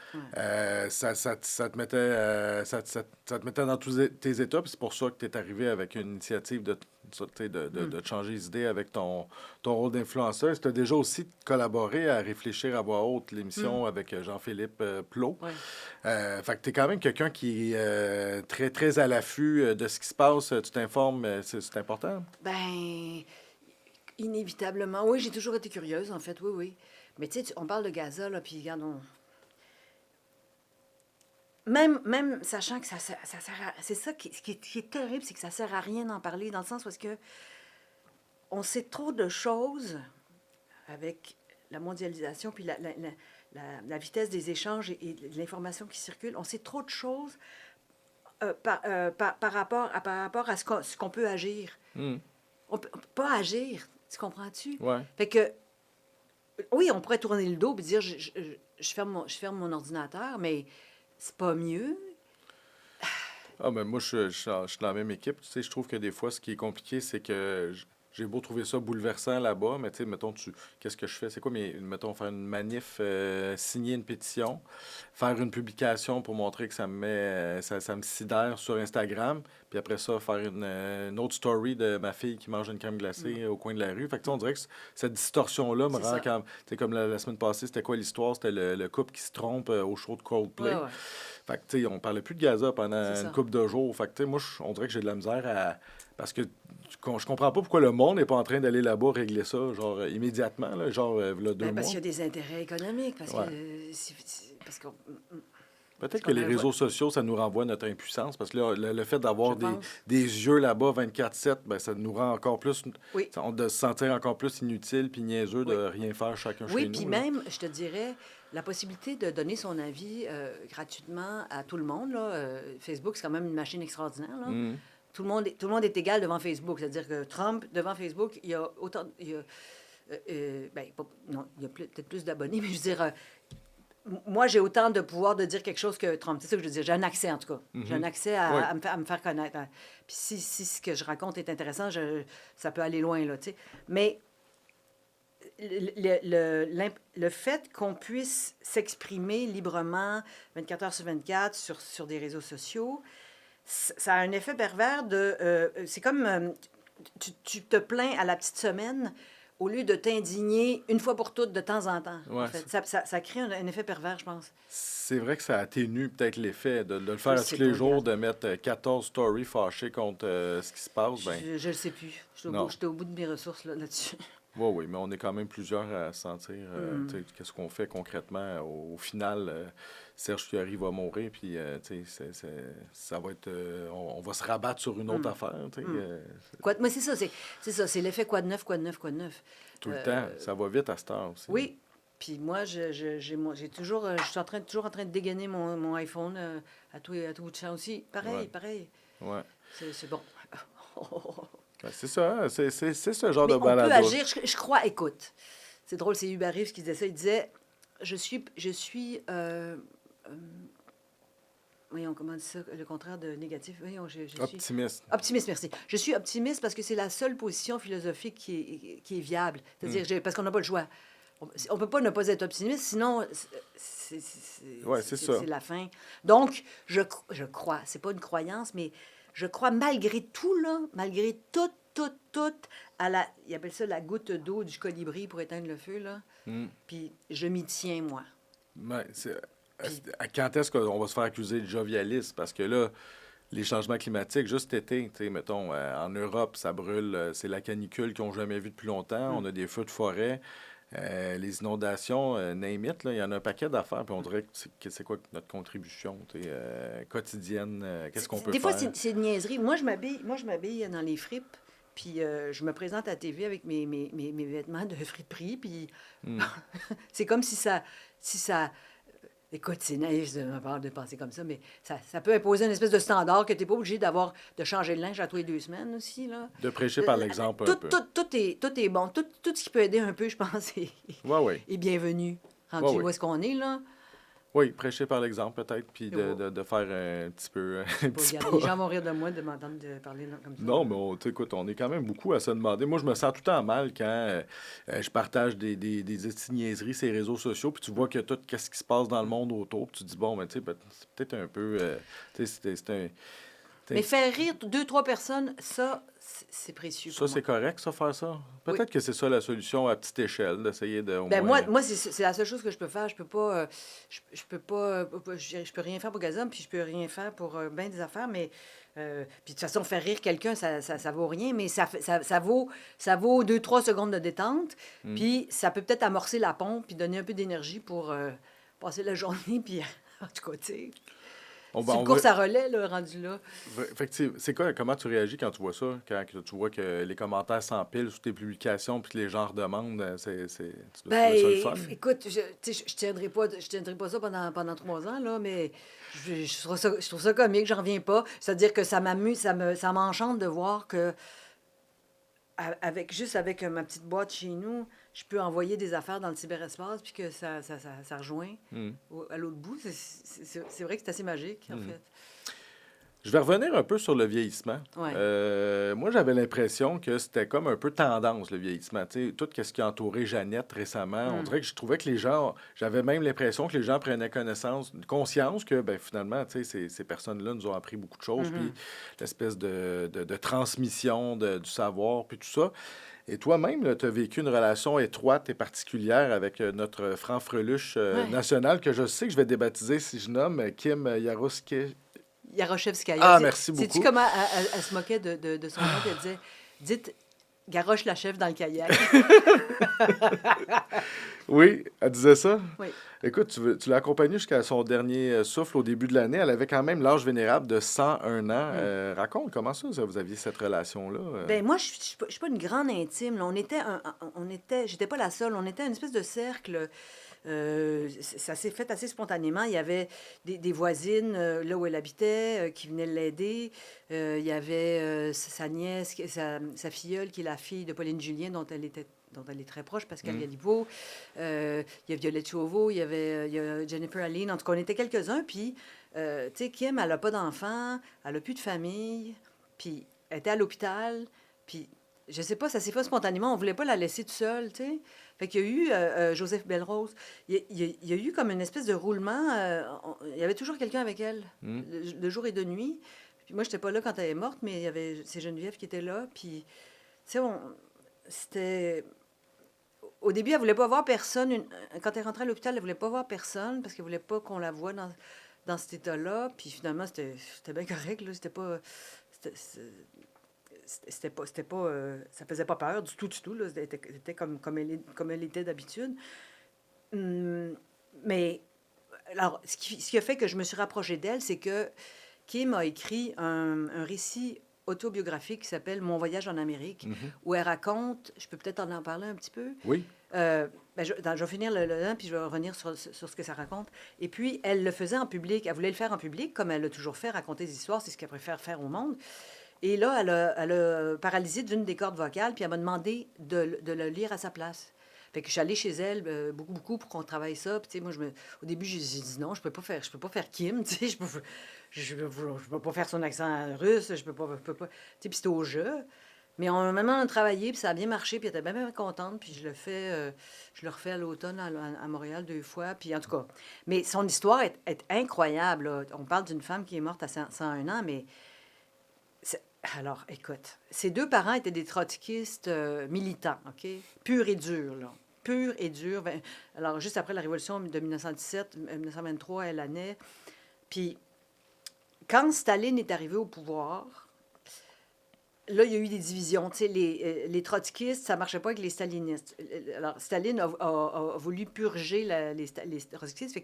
ça te mettait, ça te mettait dans tous tes états. Puis c'est pour ça que tu es arrivé avec une initiative de, tu sais, de te changer les idées avec ton rôle d'influenceuse. Tu as déjà aussi collaboré à réfléchir à voix haute l'émission avec Jean-Philippe Plot. Ouais. Fait que tu es quand même quelqu'un qui est très, très à l'affût de ce qui se passe. Tu t'informes, c'est important. Ben, inévitablement. Oui, j'ai toujours été curieuse, en fait, oui, oui. Mais tu sais, on parle de Gaza, là, puis regarde, même sachant que ça sert à... C'est ça qui est terrible, c'est que ça sert à rien d'en parler, dans le sens où est-ce que on sait trop de choses avec la mondialisation, puis la vitesse des échanges et de l'information qui circule. On sait trop de choses par rapport à ce qu'on peut agir. On peut pas agir, tu comprends-tu? Ouais. Fait que, oui, on pourrait tourner le dos et dire, je ferme mon ordinateur, mais c'est pas mieux. Ah, ben moi, je suis dans la même équipe. Tu sais, je trouve que des fois, ce qui est compliqué, c'est que j'ai beau trouver ça bouleversant là-bas, mais tu sais, mettons, qu'est-ce que je fais? C'est quoi, mais, mettons, faire une manif, signer une pétition, faire une publication pour montrer que ça me met, ça me sidère sur Instagram, puis après ça, faire une autre story de ma fille qui mange une crème glacée au coin de la rue. Fait que, tu sais, on dirait que cette distorsion-là me C'est rend ça. quand... Tu sais, comme la semaine passée, c'était quoi l'histoire? C'était le couple qui se trompe au show de Coldplay. Ouais, ouais, Fait que, tu sais, on parlait plus de Gaza pendant c'est une ça. couple de jours. Fait que, tu sais, moi, on dirait que j'ai de la misère à... Parce que je comprends pas pourquoi le monde n'est pas en train d'aller là-bas régler ça, genre, immédiatement, là, genre, là, 2 Ben, parce mois. qu'il y a des intérêts économiques, parce que... Ouais. parce qu'on Peut-être que qu'on les a- réseaux sociaux, ça nous renvoie à notre impuissance, parce que là, le fait je d'avoir pense. des yeux là-bas 24/7, ben, ça nous rend encore plus... Oui. De se sentir encore plus inutile puis niaiseux de Oui. rien faire chacun Oui, chez puis nous, là. même, je te dirais, la possibilité de donner son avis gratuitement à tout le monde, là, Facebook, c'est quand même une machine extraordinaire, là. Tout le monde est égal devant Facebook. C'est-à-dire que Trump, devant Facebook, il y a autant... ben, non, il y a peut-être plus d'abonnés, mais je veux dire... moi, j'ai autant de pouvoir de dire quelque chose que Trump. C'est ça que je veux dire. J'ai un accès, en tout cas. J'ai un accès Oui. à me faire connaître. Puis si ce que je raconte est intéressant, ça peut aller loin, là, tu sais. Mais le fait qu'on puisse s'exprimer librement 24 heures sur 24 sur des réseaux sociaux, ça a un effet pervers de... c'est comme... tu te plains à la petite semaine au lieu de t'indigner une fois pour toutes de temps en temps. Ouais, En fait. Ça crée un effet pervers, je pense. c'est vrai que ça atténue peut-être l'effet de le faire Je à sais tous les pas, jours, regarde. de mettre 14 stories fâchées contre ce qui se passe. Ben, Je ne le sais plus. non. J'étais au bout de mes ressources là-dessus. Oui, oui, mais on est quand même plusieurs à sentir tu sais, qu'est-ce qu'on fait concrètement. Au final, Serge Fiori va mourir, puis tu sais, ça va être. On va se rabattre sur une autre affaire. Tu sais, Mais c'est ça, c'est l'effet quoi de neuf, quoi de neuf, quoi de neuf. tout le temps. Ça va vite à cette heure aussi. Oui. Puis moi, j'ai toujours, je suis toujours en train de dégainer mon iPhone à tout bout de champ aussi. Pareil, Ouais. pareil. Ouais. C'est bon. Ben, c'est ça, hein, c'est ce genre Mais de on peut balado. agir, je crois, écoute. C'est drôle, c'est Hubert Reeves qui disait ça. Il disait, je suis voyons, comment on dit ça, le contraire de négatif. Voyons, je suis... Optimiste. Optimiste, merci. Je suis optimiste parce que c'est la seule position philosophique qui est viable. C'est-à-dire, parce qu'on n'a pas le choix. On ne peut pas ne pas être optimiste, sinon Ouais, c'est ça. c'est la fin. Donc, je crois, c'est pas une croyance, mais je crois malgré tout, là, malgré tout, à la... Ils appellent ça la goutte d'eau du colibri pour éteindre le feu, là. Puis je m'y tiens, moi. Ouais, Puis, Quand est-ce qu'on va se faire accuser de jovialisme? Parce que là, les changements climatiques, juste cet été, tu sais, mettons, en Europe, ça brûle, c'est la canicule qu'ils n'ont jamais vue depuis longtemps. On a des feux de forêt, les inondations, name it, là, il y en a un paquet d'affaires. Puis on dirait que c'est quoi notre contribution, tu sais, quotidienne? Qu'est-ce qu'on peut des fois, faire? c'est une niaiserie. Moi, je m'habille dans les fripes, puis je me présente à la TV avec mes vêtements de friperie, puis Hmm. c'est comme si ça. Écoute, c'est naïf de ma part de penser comme ça, mais ça peut imposer une espèce de standard que tu n'es pas obligé de changer de linge à tous les 2 semaines aussi, là. De prêcher par l'exemple un Tout, peu. tout, tout est bon. Tout ce qui peut aider un peu, je pense, Oui, oui. est bienvenu. Oui, Rendu oui. où est-ce qu'on est, là? Oui, prêcher par l'exemple peut-être, puis de, Oh, de, de faire un petit peu, je sais un pas, petit regarde, pas. les gens vont rire de moi de m'entendre parler comme ça. Non, mais écoute, on est quand même beaucoup à se demander. Moi, je me sens tout le temps mal quand je partage des esti niaiseries sur les réseaux sociaux, puis tu vois que tout, qu'est-ce qui se passe dans le monde autour, puis tu te dis, bon, mais tu sais, c'est peut-être un peu. Tu sais, c'est un. Mais faire rire 2, 3 personnes, ça, c'est précieux Ça, pour c'est moi. correct, ça, faire ça? Oui. Peut-être que c'est ça la solution à petite échelle, d'essayer de, au Ben moins. moi c'est la seule chose que je peux faire. Je peux pas, je peux pas, je peux rien faire pour Gazum, puis je peux rien faire pour ben des affaires, mais puis de toute façon faire rire quelqu'un, ça vaut rien, mais ça vaut 2, 3 secondes de détente, Hmm. puis ça peut peut-être amorcer la pompe, puis donner un peu d'énergie pour passer la journée, puis en tout cas, tu sais, On va, c'est une on va, course à relais là, rendu là. Fait que c'est quoi, comment tu réagis quand tu vois ça? Quand que tu vois que les commentaires s'empilent sous tes publications puis que les gens redemandent, tu dois Ben, trouver ça le fun? écoute, tu sais, je tiendrai pas ça pendant 3 ans, là, mais je trouve ça comique, j'en reviens pas. C'est-à-dire que ça m'amuse, ça m'enchante de voir que juste avec ma petite boîte chez nous, je peux envoyer des affaires dans le cyberespace puis que ça rejoint Hmm. à l'autre bout. C'est vrai que c'est assez magique, en Mhm. fait. Je vais revenir un peu sur le vieillissement. Ouais. Moi, j'avais l'impression que c'était comme un peu tendance, le vieillissement. Tu sais, tout ce qui a entouré Jeannette récemment, on Hmm. dirait que je trouvais que les gens, j'avais même l'impression que les gens prenaient conscience que, ben, finalement, tu sais, ces personnes-là nous ont appris beaucoup de choses, puis Mhm. l'espèce de transmission du savoir, puis tout ça. Et toi-même, tu as vécu une relation étroite et particulière avec notre franc-freluche Ouais. national, que je sais que je vais débaptiser si je nomme Kim Yaroski. Yaroshevskaya. Ah, merci Sais-tu beaucoup. comment elle se moquait de son nom? Puis elle disait, dites Garoche la chef dans le kayak. Oui, elle disait ça. Oui. Écoute, tu l'as accompagnée jusqu'à son dernier souffle au début de l'année. Elle avait quand même l'âge vénérable de 101 ans. Hmm. Raconte, comment ça, vous aviez cette relation-là? Ben moi, je suis pas une grande intime, là. J'étais pas la seule. On était une espèce de cercle. Ça s'est fait assez spontanément. Il y avait des voisines là où elle habitait qui venaient l'aider. Il y avait sa nièce, sa filleule, qui est la fille de Pauline Julien, dont elle est très proche, Pascal Hmm. Galipo. Il y a Violette Chauveau, il y a Jennifer Aline. En tout cas, on était quelques-uns. Puis, tu sais, Kim, elle n'a pas d'enfant, elle n'a plus de famille. Puis, elle était à l'hôpital. Puis, je sais pas, ça s'est fait spontanément. On voulait pas la laisser toute seule, tu sais. Fait qu'il y a eu Joseph Belrose. Il y a eu comme une espèce de roulement. Il y avait toujours quelqu'un avec elle, Hmm. de jour et de nuit. Puis moi, j'étais pas là quand elle est morte, mais il y avait c'est Geneviève qui était là. Puis, tu sais, c'était. Au début, elle voulait pas voir personne. Quand elle rentrait à l'hôpital, elle voulait pas voir personne parce qu'elle voulait pas qu'on la voie dans cet état-là. Puis finalement, c'était bien correct, là. C'était pas. Ça faisait pas peur du tout, là. C'était comme elle était d'habitude. Mais, alors, ce qui a fait que je me suis rapprochée d'elle, c'est que Kim a écrit un récit autobiographique qui s'appelle Mon voyage en Amérique, Mhm. où elle raconte, je peux peut-être en parler un petit peu. Oui. Je vais finir le puis je vais revenir sur ce que ça raconte. Et puis, elle le faisait en public. Elle voulait le faire en public, comme elle l'a toujours fait, raconter des histoires, c'est ce qu'elle préfère faire au monde. Et là, elle a paralysé d'une des cordes vocales, puis elle m'a demandé de le lire à sa place. Fait que je suis allée chez elle beaucoup, beaucoup pour qu'on travaille ça. Puis, tu sais, moi, au début, j'ai dit non, je peux pas faire Kim, tu sais, je peux pas faire son accent russe, je peux pas. Tu sais, puis c'était au jeu. Mais on a travaillé, puis ça a bien marché, puis elle était bien, bien contente. Puis je le refais à l'automne à Montréal 2 fois. Puis en tout cas, mais son histoire est incroyable, là. On parle d'une femme qui est morte à 101 ans, mais alors, écoute, ses 2 parents étaient des trotskistes militants, OK? Purs et durs, là. pure et dure. Alors, juste après la Révolution de 1917, 1923, elle naît. Puis, quand Staline est arrivé au pouvoir, là, il y a eu des divisions. Tu sais, les trotskistes, ça ne marchait pas avec les stalinistes. Alors, Staline a voulu purger les trotskistes. Fait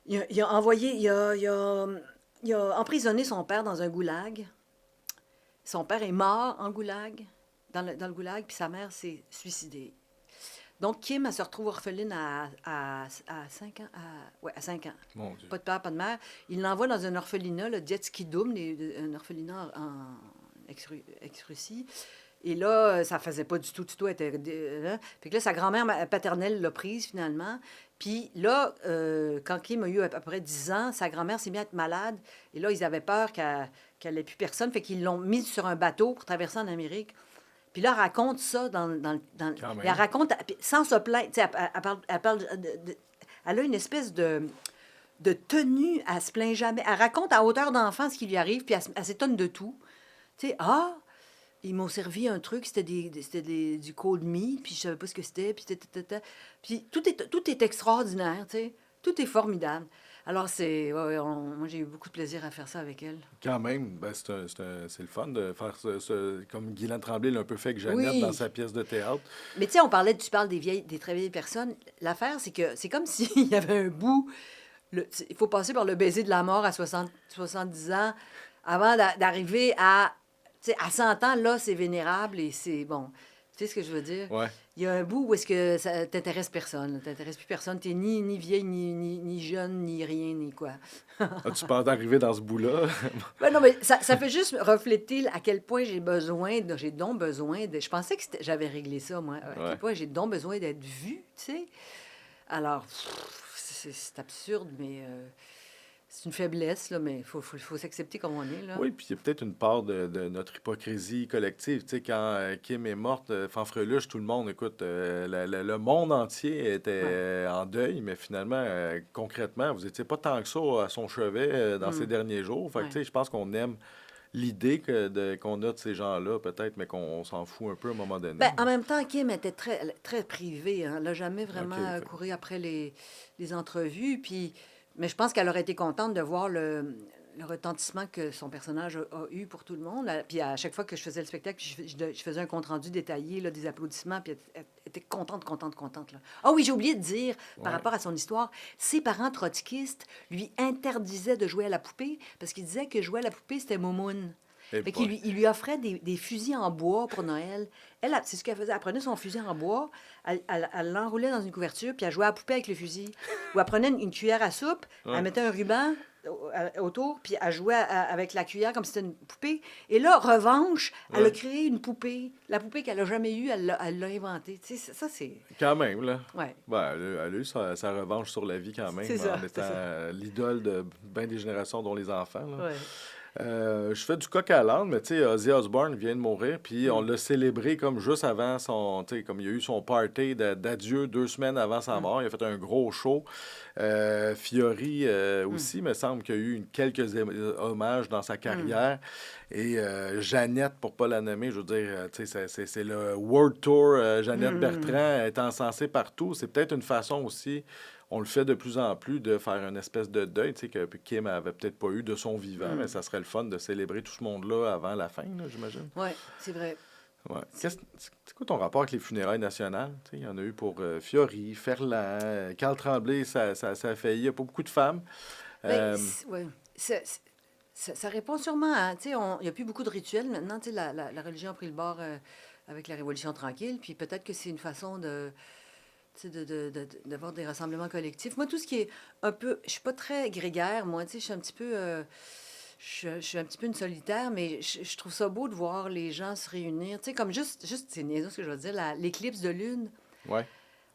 il a envoyé, il a emprisonné son père dans un goulag. Son père est mort en goulag, dans le goulag, puis sa mère s'est suicidée. Donc, Kim, elle se retrouve orpheline à 5 ans. À 5 ans. Mon Dieu. Pas de père, pas de mère. Il l'envoie dans un orphelinat, le Detski Dum, un orphelinat en ex-Russie. Et là, ça faisait pas du tout. Elle était, Fait que là, sa grand-mère paternelle l'a prise, finalement. Puis là, quand Kim a eu à peu près 10 ans, sa grand-mère s'est mise à être malade. Et là, ils avaient peur qu'elle n'ait plus personne. Fait qu'ils l'ont mise sur un bateau pour traverser en Amérique. Puis là, elle raconte ça elle raconte sans se plaindre. Tu sais, elle parle elle a une espèce de tenue. Elle se plaint jamais. Elle raconte à hauteur d'enfant ce qui lui arrive, puis elle s'étonne de tout. Tu sais, ils m'ont servi un truc, c'était du cold meat, puis je savais pas ce que c'était, puis tout est extraordinaire, tu sais. Tout est formidable. Alors, moi, j'ai eu beaucoup de plaisir à faire ça avec elle. Quand même, ben, c'est le fun de faire comme Guylaine Tremblay l'a un peu fait avec Jeannette Oui. dans sa pièce de théâtre. Mais tu sais, tu parles des très vieilles personnes. L'affaire, c'est que c'est comme s'il y avait un bout. Il faut passer par le baiser de la mort à 70 ans avant d'arriver à. Tu sais, à 100 ans, là, c'est vénérable et c'est bon. Tu sais ce que je veux dire? Ouais. Il y a un bout où est-ce que ça t'intéresse personne. T'intéresse plus personne. T'es ni vieille, ni jeune, ni rien, ni quoi. As-tu peur d'arriver dans ce bout-là? Ben non, mais ça fait juste refléter à quel point j'ai donc besoin de. Je pensais que j'avais réglé ça, moi. À Ouais. quel point j'ai donc besoin d'être vue, tu sais. Alors, c'est absurde, mais c'est une faiblesse, là, mais il faut s'accepter comme on est, là. Oui, puis il y a peut-être une part de notre hypocrisie collective. Tu sais, quand Kim est morte, Fanfreluche, tout le monde, écoute, le monde entier était en deuil, mais finalement, concrètement, vous n'étiez pas tant que ça à son chevet dans ces derniers jours. Fait que, Ouais. tu sais, je pense qu'on aime l'idée qu'on a de ces gens-là, peut-être, mais qu'on s'en fout un peu à un moment donné. Ben, en même temps, Kim était très, très privée. Hein. Elle n'a jamais vraiment OK, couru après les entrevues. Mais je pense qu'elle aurait été contente de voir le retentissement que son personnage a eu pour tout le monde. Puis à chaque fois que je faisais le spectacle, je faisais un compte-rendu détaillé, là, des applaudissements, puis elle était contente, contente. Là. Ah oui, j'ai oublié de dire, par Ouais. rapport à son histoire, ses parents trotskistes lui interdisaient de jouer à la poupée parce qu'ils disaient que jouer à la poupée, c'était moumoune. Eh Fait boy. il lui offrait des fusils en bois pour Noël. C'est ce qu'elle faisait. Elle prenait son fusil en bois, elle l'enroulait dans une couverture, puis elle jouait à la poupée avec le fusil. Ou elle prenait une cuillère à soupe, Ouais. elle mettait un ruban autour, puis elle jouait avec la cuillère comme si c'était une poupée. Et là, revanche, elle Ouais. a créé une poupée. La poupée qu'elle n'a jamais eue, elle l'a inventée. Tu sais, ça, c'est... Quand même, là. Ouais. Ben, elle a eu sa revanche sur la vie quand même, C'est ça, en c'est étant ça. l'idole de bien des générations, dont les enfants. Là. Ouais. Je fais du coq à l'âne, mais tu sais, Ozzy Osbourne vient de mourir, puis on l'a célébré comme juste avant tu sais, comme il y a eu son party d'adieu 2 semaines avant sa mort. Il a fait un gros show. Fiori aussi, me semble qu'il y a eu quelques hommages dans sa carrière. Et Jeannette, pour pas la nommer, je veux dire, tu sais, c'est le World Tour. Jeannette Bertrand est encensée partout. C'est peut-être une façon aussi, on le fait de plus en plus, de faire une espèce de deuil, tu sais, que Kim avait peut-être pas eu de son vivant, mais ça serait le fun de célébrer tout ce monde-là avant la fin, là, j'imagine. Oui, c'est vrai. Ouais. C'est quoi ton rapport avec les funérailles nationales? Tu sais, il y en a eu pour Fiori, Ferland, Carl Tremblay, ça a failli. Il n'y a pas beaucoup de femmes. Ben, ouais. Ça répond sûrement à... Tu sais, il n'y a plus beaucoup de rituels maintenant. Tu sais, la religion a pris le bord avec la Révolution tranquille. Puis peut-être que c'est une façon de... Tu sais, d'avoir des rassemblements collectifs. Moi, tout ce qui est un peu... Je suis pas très grégaire, moi. Tu sais, je suis un petit peu... je suis un petit peu une solitaire, mais je trouve ça beau de voir les gens se réunir. Tu sais, comme juste c'est niaiseux ce que je veux dire, l'éclipse de lune. Ouais.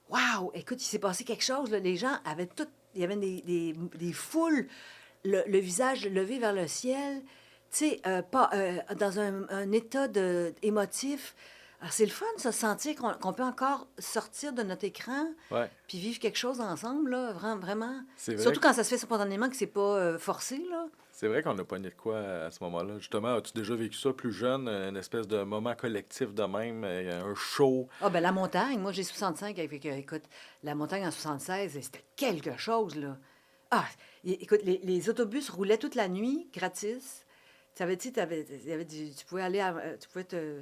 Waouh! Écoute, il s'est passé quelque chose, là. Les gens avaient tout... Il y avait des foules, le visage levé vers le ciel, tu sais, dans un état émotif. Alors, c'est le fun, ça, sentir qu'on peut encore sortir de notre écran Ouais. puis vivre quelque chose ensemble, là, vraiment. C'est vrai, Surtout quand ça se fait spontanément, que c'est pas forcé, là. c'est vrai qu'on a pogné de quoi à ce moment-là. Justement, as-tu déjà vécu ça plus jeune, une espèce de moment collectif de même, un show? Ah, ben la montagne, moi, j'ai 65, écoute, la montagne en 76, c'était quelque chose, là. Ah, écoute, les autobus roulaient toute la nuit, gratis. Tu pouvais aller, tu pouvais te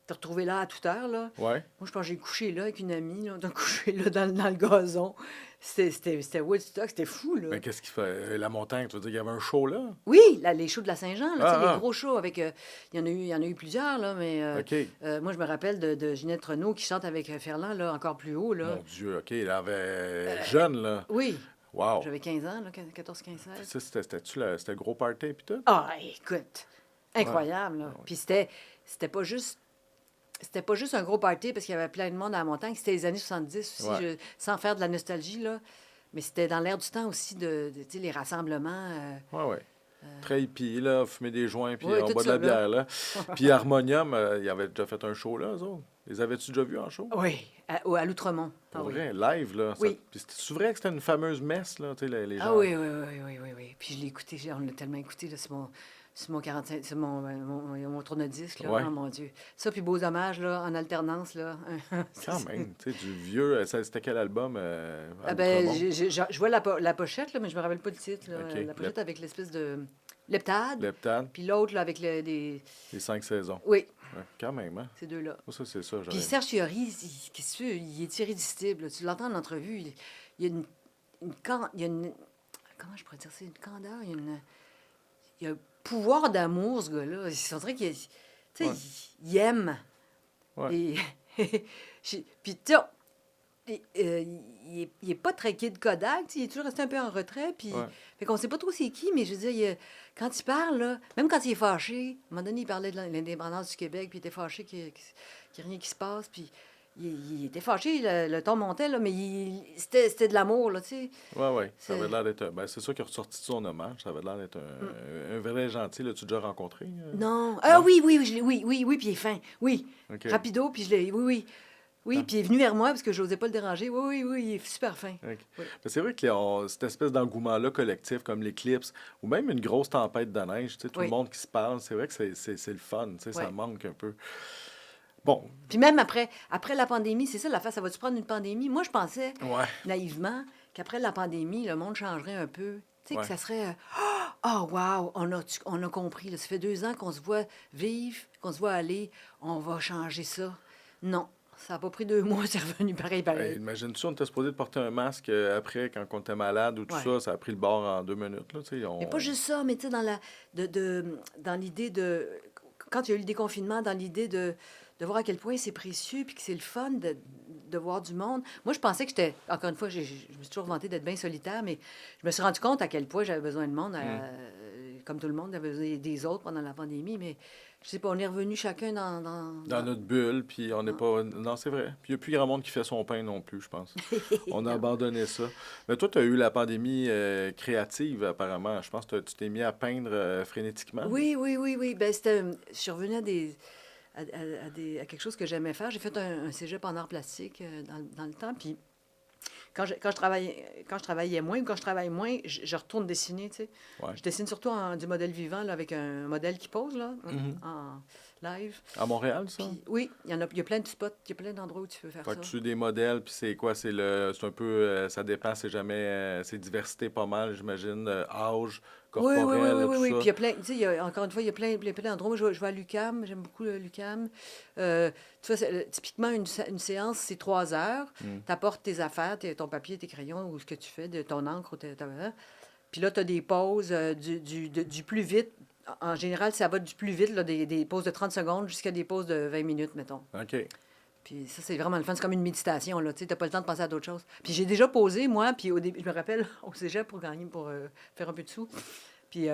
retrouver là à toute heure, là. Ouais. Moi, je pense que j'ai couché là avec une amie, là. On a couché là dans le gazon. C'était Woodstock, c'était fou, là. Mais qu'est-ce qu'il fait? La montagne, tu veux dire qu'il y avait un show là? Oui, les shows de la Saint-Jean, là, tu sais, les Ah, gros shows avec... il y en a eu plusieurs, là, mais ah, OK. moi, je me rappelle de Ginette Renault qui chante avec Ferland, là, encore plus haut, là. Mon Dieu, OK, il avait jeune, là. Oui, Wow. j'avais 15 ans, là, 14, 15, Puis 16. ça, c'était le gros party, puis tout? Ah, écoute, Ouais. incroyable, là. Ah ouais. Puis c'était pas juste... C'était pas juste un gros party parce qu'il y avait plein de monde à la montagne. C'était les années 70 aussi, Ouais. sans faire de la nostalgie, là. Mais c'était dans l'air du temps aussi tu sais, les rassemblements. Ouais, ouais. Très hippie, là, fumer des joints, puis Oui, on tout boit de ça, la là. bière, là. Puis Harmonium, ils avaient déjà fait un show, là, eux autres. Les avais-tu déjà vus en show? Oui, à L'Outremont. Ah Pour oui. vrai, live, là. Oui. Puis c'est vrai que c'était une fameuse messe, là, tu sais, les Ah gens... oui, oui, oui, oui, oui, oui. Puis je l'ai écouté, on l'a tellement écouté, là, c'est mon 45, c'est mon tourne-disque, là, Ouais. oh mon Dieu. Ça, puis Beaux Hommages, là, en alternance, là. Quand même, tu sais, du vieux... C'était quel album, à Ah ben, Outremont? je vois la pochette, là, mais je me rappelle pas le titre, là. OK. La pochette avec l'espèce de leptade, Leptade, puis l'autre, là, avec des... les 5 saisons. Oui, Ouais, quand même, hein? ces deux-là. Moi, ça, c'est ça, Puis j'aurais... Serge Fiori, qu'est-ce que tu veux, il est irrésistible, là. Tu l'entends en entrevue, il y a il y a une... Comment je pourrais dire ça? Une candeur, il y a un pouvoir d'amour, ce gars-là. On dirait qu'il... Tu sais, Ouais. il aime. Ouais. Et... Puis, tu sais, il est pas très Kid Kodak, tu sais, il est toujours resté un peu en retrait, puis... Ouais. Fait qu'on sait pas trop c'est qui, mais je veux dire, quand il parle, là, même quand il est fâché, à un moment donné, il parlait de l'indépendance du Québec, puis il était fâché qu'il n'y a rien qui se passe, puis il était fâché, le ton montait, là, mais c'était de l'amour, là, tu sais. Ouais, ouais. Ça C'est- avait l'air d'être... Ben, c'est ça qui est ressorti de son hommage. Ça avait l'air d'être un vrai gentil. L'as-tu déjà rencontré? Non. Ah Non? oui, oui, oui, puis il est fin. Oui. OK. Rapido, puis je l'ai... Oui, oui. Oui, Ah. puis il est venu vers moi parce que je n'osais pas le déranger. Oui, oui, oui, il est super fin. OK. Oui. Mais c'est vrai que cette espèce d'engouement-là collectif, comme l'éclipse, ou même une grosse tempête de neige, tu sais, tout le Oui. monde qui se parle, c'est vrai que c'est le fun, tu sais, ça Oui. manque un peu. Bon, Puis même après la pandémie, c'est ça l'affaire, ça va-tu prendre une pandémie? Moi, je pensais ouais, naïvement qu'après la pandémie, le monde changerait un peu. Tu sais, Ouais. que ça serait... Oh, wow, on a compris. Là. Ça fait 2 ans qu'on se voit vivre, qu'on se voit aller. On va changer ça. Non, ça n'a pas pris 2 mois, c'est revenu pareil, Hey, pareil. imagine-tu, on était supposé de porter un masque après, quand on était malade ou tout Ouais. ça, ça a pris le bord en 2 minutes, là, tu sais, Mais pas juste ça, mais tu sais, dans l'idée de... Quand il y a eu le déconfinement, dans l'idée de voir à quel point c'est précieux puis que c'est le fun de voir du monde. Moi, je pensais que j'étais... Encore une fois, je me suis toujours vantée d'être bien solitaire, mais je me suis rendu compte à quel point j'avais besoin de monde. Comme tout le monde, j'avais besoin des autres pendant la pandémie, mais je sais pas, on est revenu chacun Dans notre bulle, puis on n'est pas... Non, c'est vrai. Puis il n'y a plus grand monde qui fait son pain non plus, je pense. On a abandonné ça. Mais toi, tu as eu la pandémie créative, apparemment. Je pense que tu t'es mis à peindre frénétiquement. Oui, oui, oui, oui. Ben, je suis revenue à quelque chose que j'aimais faire. J'ai fait un cégep en arts plastiques dans le temps, puis quand je travaillais moins ou quand je travaille moins, je retourne dessiner, tu sais. Ouais. Je dessine surtout du modèle vivant, là, avec un modèle qui pose, là, Mhm. en live. À Montréal, ça? Puis, oui, il y a plein de spots, il y a plein d'endroits où tu peux faire Fait ça. que tu as des modèles, puis c'est quoi? C'est un peu... ça dépend, c'est jamais... c'est diversité pas mal, j'imagine. Âge, Oui, corporel, oui, oui, oui, oui, tout oui. ça. Puis il y a plein, tu sais, encore une fois, il y a plein d'endroits. Moi, je vais à l'UQAM, j'aime beaucoup l'UQAM. Tu vois, typiquement, une séance, c'est 3 heures. Mm. Tu apportes tes affaires, ton papier, tes crayons, ou ce que tu fais, de ton encre. Puis là, tu as des pauses du plus vite. En général, ça va du plus vite, là, des pauses de 30 secondes jusqu'à des pauses de 20 minutes, mettons. OK. Puis ça, c'est vraiment le fun. C'est comme une méditation, là. Tu sais, t'as pas le temps de penser à d'autres choses. Puis j'ai déjà posé, moi, puis au début, je me rappelle, au cégep pour faire un peu de sous. Puis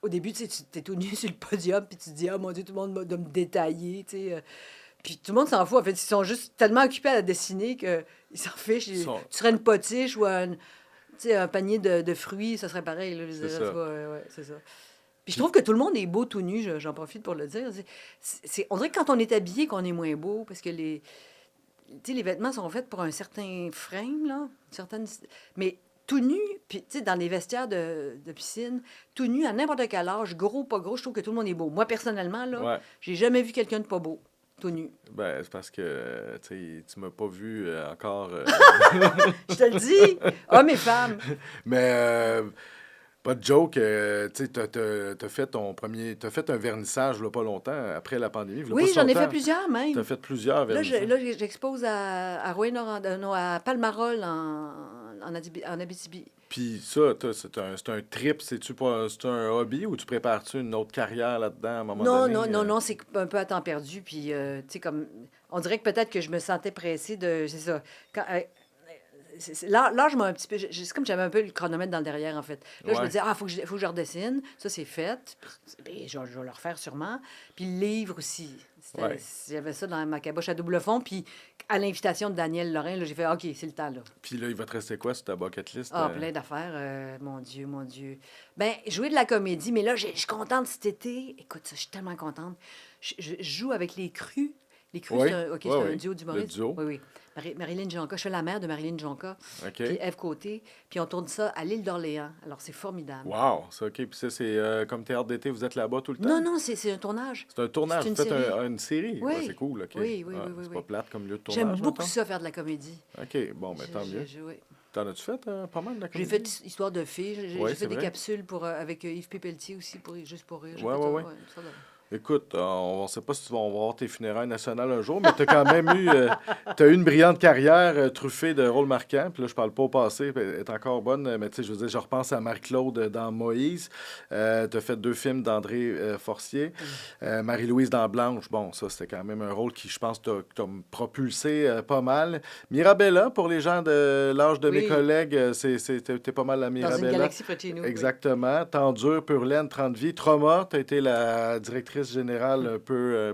au début, tu sais, t'es tout nu sur le podium, puis tu te dis, ah, mon Dieu, tout le monde doit me détailler, tu sais. Puis tout le monde s'en fout. En fait, ils sont juste tellement occupés à dessiner qu'ils s'en fichent. Tu serais une potiche ou tu sais, un panier de fruits, ça serait pareil, là. Je C'est dirais, ça. tu vois, ouais, c'est ça. Puis je trouve que tout le monde est beau tout nu, j'en profite pour le dire. On dirait que quand on est habillé, qu'on est moins beau, parce que tu sais, les vêtements sont faits pour un certain frame, là, mais tout nu, puis tu sais, dans les vestiaires de piscine, tout nu, à n'importe quel âge, gros, pas gros, je trouve que tout le monde est beau. Moi, personnellement, là, Ouais. j'ai jamais vu quelqu'un de pas beau, tout nu. Ben, c'est parce que tu m'as pas vu encore. Je te le dis, hommes et femmes. Mais pas de joke, tu sais, t'as fait un vernissage là, pas longtemps après la pandémie. V'là pas Oui, si j'en ai fait longtemps. plusieurs T'as même. fait plusieurs vernissages. Là, j'expose à Rouyn-Noranda, non, à Palmarol en Abitibi. Puis ça, c'est un trip, c'est un hobby ou tu prépares-tu une autre carrière là-dedans à un moment Non, donné? non, c'est un peu à temps perdu. Puis, tu sais, comme. On dirait que peut-être que je me sentais pressée de. C'est ça. Là, je m'ai un petit peu. C'est comme j'avais un peu le chronomètre dans le derrière, en fait. Là, je me Ouais, disais, faut que je redessine. Ça, c'est fait. Puis, je vais le refaire sûrement. Puis, le livre aussi. ouais. J'avais ça dans ma caboche à double fond. Puis, à l'invitation de Daniel Lorrain, là, j'ai fait, OK, c'est le temps, là. Puis là, il va te rester quoi sur ta bucket list? Ah, plein d'affaires. Mon Dieu, mon Dieu. Ben, jouer de la comédie, mais là, je suis contente cet été. Écoute, ça, je suis tellement contente. Je joue avec les Crus. Les Crus, Oui, c'est oui, un oui. duo Le d'humoristes. duo. Oui, oui. Marilyn Jonca. Je fais la mère de Marilyn Jonca, OK. puis Ève Côté. Puis on tourne ça à l'île d'Orléans. Alors, c'est formidable. Wow, c'est OK. Puis ça, c'est comme théâtre d'été, vous êtes là-bas tout le Non, temps? non, c'est un tournage. C'est un tournage, C'est une vous faites série. une série? Oui. Ouais, c'est cool, OK. Oui, oui, Ah, oui, oui, c'est oui. pas plate comme lieu de J'aime tournage, beaucoup mettons? ça, faire de la comédie. OK, bon, mais tant mieux. Oui. T'en as-tu fait pas mal de la J'ai comédie? fait Histoire de filles. Oui, J'ai c'est fait des vrai. capsules avec Yves Pépeltier aussi, juste pour rire. J'ai Ouais, fait, ouais, ouais. ça, là. Écoute, on ne sait pas si tu vas voir tes funérailles nationales un jour, mais tu as quand même eu, t'as eu une brillante carrière truffée de rôles marquants. Puis là, je parle pas au passé, elle est encore bonne, mais tu sais, je veux dire, je repense à Marie-Claude dans Moïse. Tu as fait 2 films d'André Forcier. Marie-Louise dans Blanche, bon, ça, c'était quand même un rôle qui, je pense, t'a propulsé pas mal. Mirabella, pour les gens de l'âge de mes Oui, collègues, t'es pas mal la dans une Mirabella. galaxie près de chez nous. Oui. Exactement. Tendure, Pure Laine, 30 vies. Trauma, tu as été la directrice générale un peu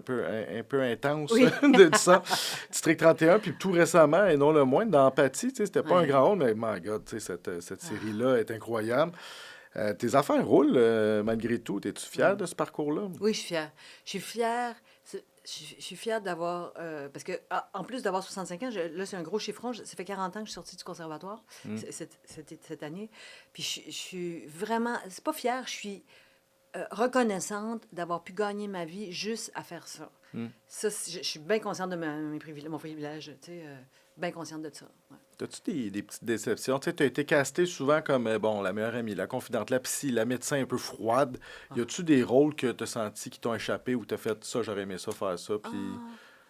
intense Oui. de ça. District 31, puis tout récemment, et non le moindre, dans Empathie, tu sais, c'était pas un Ouais. grand rôle, mais my God, tu sais, cette série-là est incroyable. Tes affaires roulent malgré tout. Es-tu fière de ce parcours-là? Oui, je suis fière. Je suis fière. Je suis fière d'avoir. Parce que, en plus d'avoir 65 ans, là, c'est un gros chiffron. Ça fait 40 ans que je suis sortie du conservatoire cette année. Puis je suis vraiment. C'est pas fière, je suis reconnaissante d'avoir pu gagner ma vie juste à faire ça. Ça, je suis bien consciente de mon privilège, tu sais, bien consciente de ça. Ouais. As-tu des petites déceptions? Tu sais, tu as été castée souvent comme, bon, la meilleure amie, la confidente, la psy, la médecin un peu froide. Y a-tu des rôles que tu as senti qui t'ont échappé ou tu as fait ça, j'aurais aimé ça, faire ça, puis...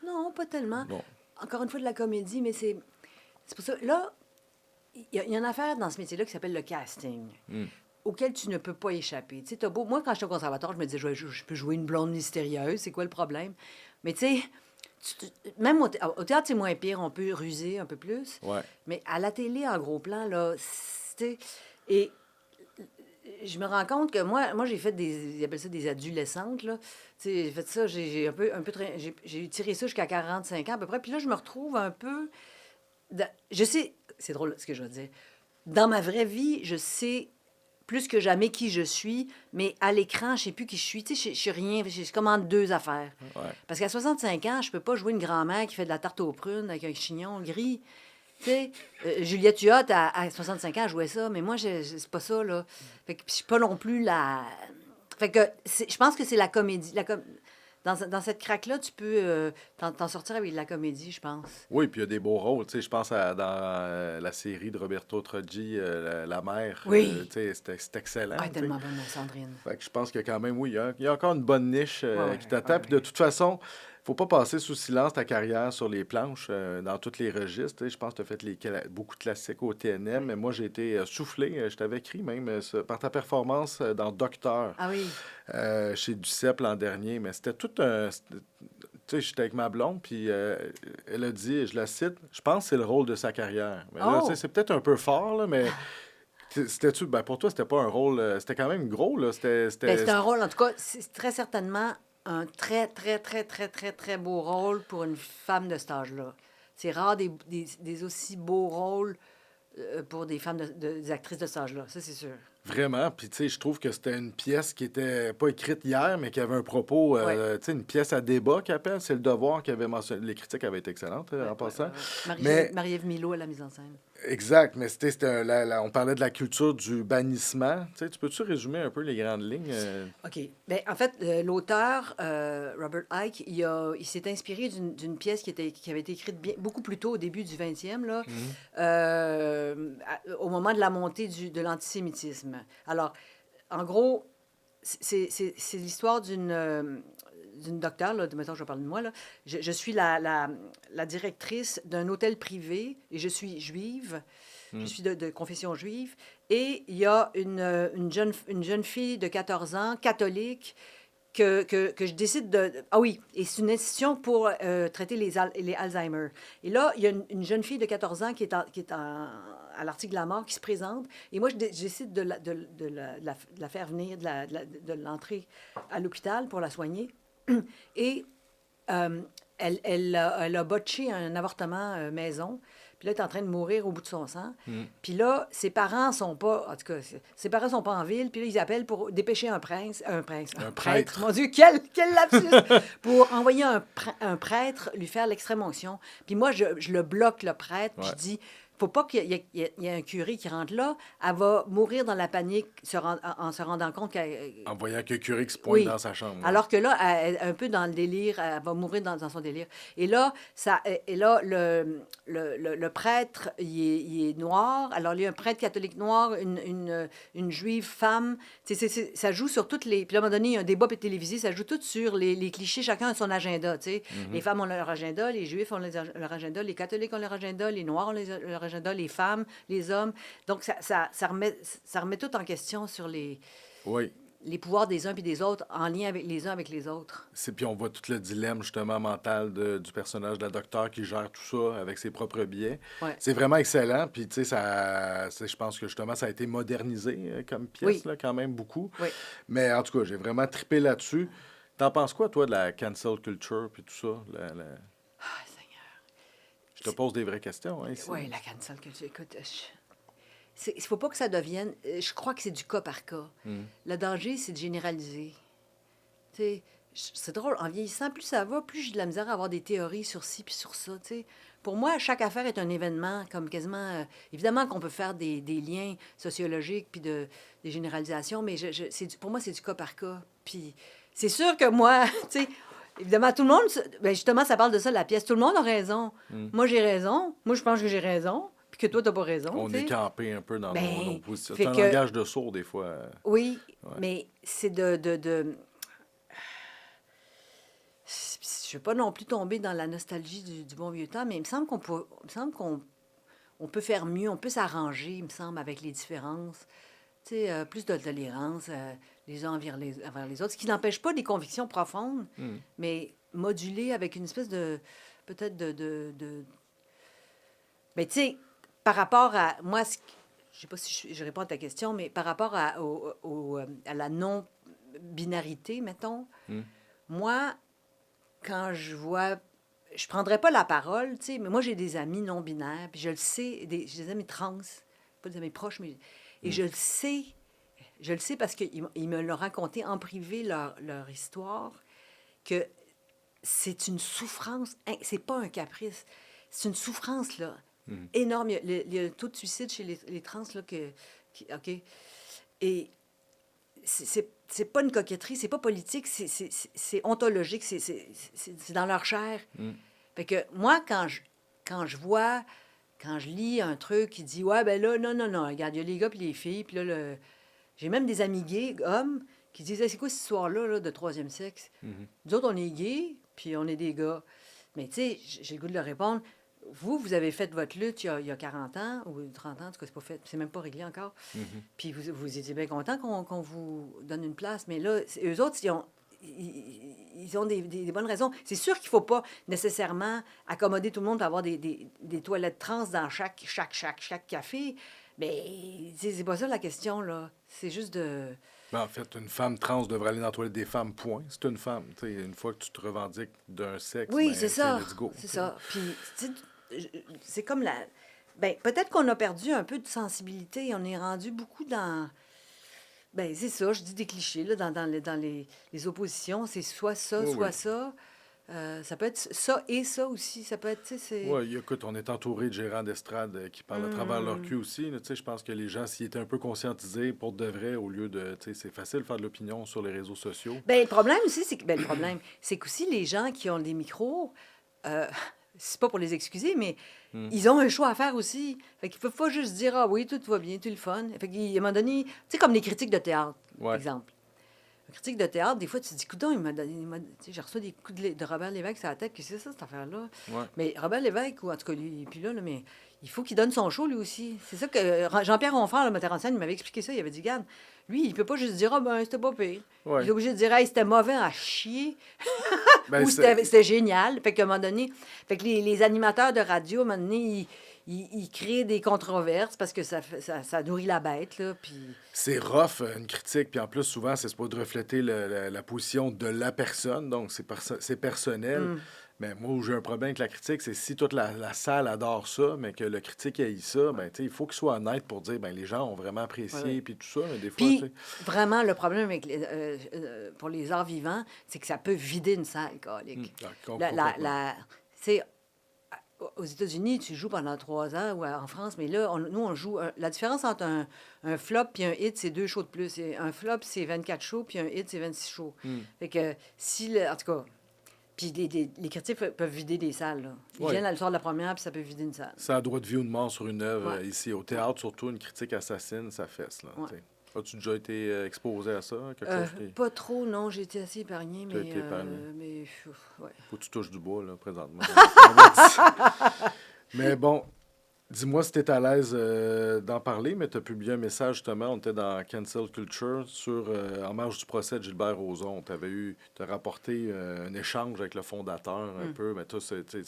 Non, pas tellement. Bon. Encore une fois, de la comédie, mais c'est pour ça. Là, il y a une affaire dans ce métier-là qui s'appelle le casting, auquel tu ne peux pas échapper. Tu sais, t'as beau... Moi, quand j'étais au conservatoire, je me disais, je peux jouer une blonde mystérieuse, c'est quoi le problème? Mais tu sais, même au théâtre, c'est moins pire, on peut ruser un peu plus. Ouais. Mais à la télé, en gros plan, là, c'était... Et je me rends compte que moi j'ai fait ils appellent ça des adolescentes, là. Tu sais, j'ai fait ça, j'ai un peu j'ai tiré ça jusqu'à 45 ans à peu près. Puis là, je me retrouve un peu... Je sais, c'est drôle ce que je veux dire. Dans ma vraie vie, je sais plus que jamais qui je suis, mais à l'écran, je sais plus qui je suis. Tu sais, je suis rien, je suis comme entre deux affaires. Ouais. Parce qu'à 65 ans, je peux pas jouer une grand-mère qui fait de la tarte aux prunes avec un chignon gris. Tu sais, Juliette Huot, à 65 ans, elle jouait ça, mais moi, c'est pas ça, là. Fait que je suis pas non plus la... Fait que je pense que c'est la comédie. Dans cette craque-là, tu peux t'en sortir avec de la comédie, je pense. Oui, puis il y a des beaux rôles. Tu sais, je pense dans la série de Roberto Troggi, La mère. Oui. Tu sais, c'est excellent. Ah, tu sais. tellement bonne, Sandrine. Fait que je pense que quand même, oui, il y a encore une bonne niche Ouais, qui t'attend. ouais, Puis de toute façon, faut pas passer sous silence ta carrière sur les planches, dans tous les registres. Tu sais, je pense que tu as fait beaucoup de classiques au TNM, mais moi, j'ai été soufflé, je t'avais écrit même, par ta performance dans Docteur, Ah oui. chez Duceppe l'an dernier. Mais c'était tout un... Tu sais, j'étais avec ma blonde, puis elle a dit, je la cite, je pense que c'est le rôle de sa carrière. Mais là, tu sais, Oh! c'est peut-être un peu fort, là, mais... C'était-tu... Ben, pour toi, c'était pas un rôle... c'était quand même gros, là. Ben, c'est un rôle, en tout cas, c'est très certainement un très, très, très, très, très, très beau rôle pour une femme de cet âge-là. C'est rare des aussi beaux rôles pour des femmes, des actrices de cet âge-là, ça, c'est sûr. Vraiment. Puis, tu sais, je trouve que c'était une pièce qui était pas écrite hier, mais qui avait un propos, Ouais, tu sais, une pièce à débat qui appelle. C'est Le Devoir qui avait mentionné. Les critiques avaient été excellentes, ouais, en ouais, ouais, passant. ouais. Mais Marie-Ève Milo à la mise en scène. exact, mais on parlait de la culture du bannissement. Tu sais, tu peux-tu résumer un peu les grandes lignes? OK. Ben, en fait, l'auteur, Robert Icke, il s'est inspiré d'une pièce qui avait été écrite beaucoup plus tôt, au début du 20e, là, Mhm. au moment de la montée de l'antisémitisme. Alors, en gros, c'est l'histoire d'une docteure, là, mettons, je parle de moi, là. Je suis la directrice d'un hôtel privé et je suis juive. Je Mhm. suis de confession juive. Et il y a une jeune fille de 14 ans, catholique, que je décide de... Ah oui, et c'est une institution pour traiter les Alzheimer. Et là, il y a une jeune fille de 14 ans à l'article de la mort qui se présente. Et moi, je décide de la faire venir, de l'entrer à l'hôpital pour la soigner. Et euh, elle a botché un avortement maison. Puis là, elle est en train de mourir au bout de son sang. Mhm. Puis là, ses parents sont pas... En tout cas, ses parents sont pas en ville. Puis là, ils appellent pour dépêcher un Un prêtre. Mon prêtre. Dieu, quel lapsus! Pour envoyer un prêtre lui faire l'extrême-onction. Puis moi, je le bloque, le prêtre. Puis Ouais. je dis, faut pas qu'il y ait un curé qui rentre là. Elle va mourir dans la panique en se rendant compte qu'elle... En voyant que Curie qui se pointe dans Oui. sa chambre, ouais. Alors que là, un peu dans le délire, elle va mourir dans son délire. Et là, le prêtre, il est noir. Alors, il y a un prêtre catholique noir, une juive femme. Ça joue sur toutes les... Puis à un moment donné, il y a un débat télévisé, ça joue tout sur les clichés, chacun a son agenda, tu sais. Les Mhm. femmes ont leur agenda, les juifs ont leur agenda, les catholiques ont leur agenda, les noirs ont leur agenda, les femmes, les hommes. Donc, ça remet tout en question sur Oui. les pouvoirs des uns puis des autres en lien avec les uns avec les autres. Puis on voit tout le dilemme justement mental du personnage de la docteure qui gère tout ça avec ses propres biais. Ouais. C'est vraiment excellent. Puis tu sais, je pense que justement ça a été modernisé comme pièce Oui, là, quand même beaucoup. oui. Mais en tout cas, j'ai vraiment trippé là-dessus. T'en penses quoi toi de la cancel culture puis tout ça? Ah, Seigneur. Je te pose des vraies questions hein, ici. Oui, la cancel culture. Écoute, il ne faut pas que ça devienne... Je crois que c'est du cas par cas. Mm. Le danger, c'est de généraliser. Tu sais, c'est drôle, en vieillissant, plus ça va, plus j'ai de la misère à avoir des théories sur ci puis sur ça, tu sais. Pour moi, chaque affaire est un événement, comme quasiment... évidemment qu'on peut faire des liens sociologiques puis des généralisations, mais pour moi, c'est du cas par cas. Puis c'est sûr que moi, tu sais, évidemment, tout le monde... Ben justement, ça parle de ça, la pièce. Tout le monde a raison. Mm. Moi, j'ai raison. Moi, je pense que j'ai raison. Puis que toi, t'as pas raison, On tu est sais. campé un peu dans nos Ben, positions. fait C'est un que... langage de sourd des fois. Oui, Ouais. mais c'est de... Je ne veux pas non plus tomber dans la nostalgie du bon vieux temps, mais il me semble on peut faire mieux, on peut s'arranger, il me semble, avec les différences. Tu sais, plus de tolérance les uns envers les autres, ce qui n'empêche pas des convictions profondes, Mm. mais modulées avec une espèce de... peut-être Mais tu sais, par rapport à... Moi, je sais pas si je réponds à ta question, mais par rapport à la non-binarité, mettons, Mm. moi, quand je vois... Je prendrais pas la parole, tu sais, mais moi, j'ai des amis non-binaires, puis je le sais, j'ai des amis trans, pas des amis proches, mais... Et Mm. je le sais parce qu'ils me l'ont raconté en privé, leur histoire, que c'est une souffrance, c'est pas un caprice, c'est une souffrance, là, Mm. énorme. Il y a un taux de suicide chez les trans, là, OK? Et c'est pas une coquetterie, c'est pas politique, c'est ontologique, c'est dans leur chair. Mm. Fait que moi, quand je lis un truc qui dit, ouais, ben là, non, regarde, il y a les gars puis les filles, puis là, j'ai même des amis gays, hommes, qui disent, hey, c'est quoi cette histoire-là là, de troisième sexe? Mhm. Nous autres, on est gays, puis on est des gars. Mais tu sais, j'ai le goût de leur répondre, vous avez fait votre lutte il y a 40 ans, ou 30 ans, en tout cas, c'est pas fait, c'est même pas réglé encore. Mhm. Puis vous étiez bien content qu'on vous donne une place. Mais là, eux autres, ils ont des bonnes raisons. C'est sûr qu'il ne faut pas nécessairement accommoder tout le monde pour avoir des toilettes trans dans chaque café. Mais c'est pas ça la question, là. C'est juste de... Ben, en fait, une femme trans devrait aller dans la toilette des femmes, point. C'est une femme. Tu sais, une fois que tu te revendiques d'un sexe, Oui, ben, c'est tu sais, ça. let's go. C'est ça. Puis, tu sais, c'est comme la... Ben, peut-être qu'on a perdu un peu de sensibilité. On est rendu beaucoup dans... Ben, c'est ça, je dis des clichés, là, dans les oppositions. C'est soit ça, Oui, soit oui. ça. Ça peut être ça et ça aussi. Ça peut être, tu sais, c'est... Oui, écoute, on est entouré de gérants d'estrade qui parlent à travers leur Hum. cul aussi. Là, tu sais, je pense que les gens, s'ils étaient un peu conscientisés pour de vrai, au lieu de. Tu sais, c'est facile de faire de l'opinion sur les réseaux sociaux. Ben, le problème aussi, c'est que... Ben, le problème, c'est qu'aussi les gens qui ont des micros, euh, c'est pas pour les excuser, mais Hmm. ils ont un choix à faire aussi. Fait qu'ils peuvent pas juste dire, ah oui, tout va bien, tout le fun. Fait qu'à un moment donné, tu sais, comme les critiques de théâtre, Ouais, exemple. Un critique de théâtre, des fois, tu te dis, coudonc, tu sais, j'ai reçu des coups de Robert Lévesque sur la tête, qu'est-ce que c'est ça, cette affaire-là? ouais. Mais Robert Lévesque, ou en tout cas, lui, puis là, mais il faut qu'il donne son show, lui aussi. C'est ça que Jean-Pierre Ronfort, le metteur en scène, il m'avait expliqué ça. Il avait dit, regarde, lui, il peut pas juste dire, ah ben, c'était pas pire. Il est Ouais. obligé de dire, hey, c'était mauvais à chier, Ben, ou c'était génial. Fait qu'à un moment donné, fait que les animateurs de radio, à un moment donné, ils créent des controverses parce que ça nourrit la bête, là, puis... c'est rough, une critique. Puis en plus, souvent, c'est pas de refléter la position de la personne. Donc, c'est personnel. Hum, Mais moi, où j'ai un problème avec la critique, c'est si toute la salle adore ça, mais que le critique haït ça, ben, tu sais, il faut qu'il soit honnête pour dire, ben, les gens ont vraiment ouais, ouais. apprécié, puis tout ça. Mais des fois, tu Puis, sais. vraiment, le problème avec pour les arts vivants, c'est que ça peut vider une salle, Hmm, calique. complètement. Tu sais, aux États-Unis, tu joues pendant 3 ans, ou en France, mais là, nous, on joue. La différence entre un flop et un hit, c'est 2 shows de plus. Et un flop, c'est 24 shows, puis un hit, c'est 26 shows. Hmm. Fait que, si, en tout cas, puis les critiques peuvent vider des salles, là. Ils Oui. viennent à le soir de la première, puis ça peut vider une salle. Ça a droit de vie ou de mort sur une œuvre Ouais, ici. Au ouais, théâtre, surtout, une critique assassine, ça fesse, là. ouais. Tu sais. As-tu déjà été exposé à ça? Quelque chose qui. Pas trop, non, j'ai été assez épargnée, Tu as été épargné. mais ouais. Faut que tu touches du bois, là, présentement. On va dire. Mais bon, dis-moi si tu es à l'aise d'en parler, mais tu as publié un message justement, on était dans Cancel Culture sur en marge du procès de Gilbert Rozon. Tu as rapporté un échange avec le fondateur un Hmm. peu, mais toi, c'était.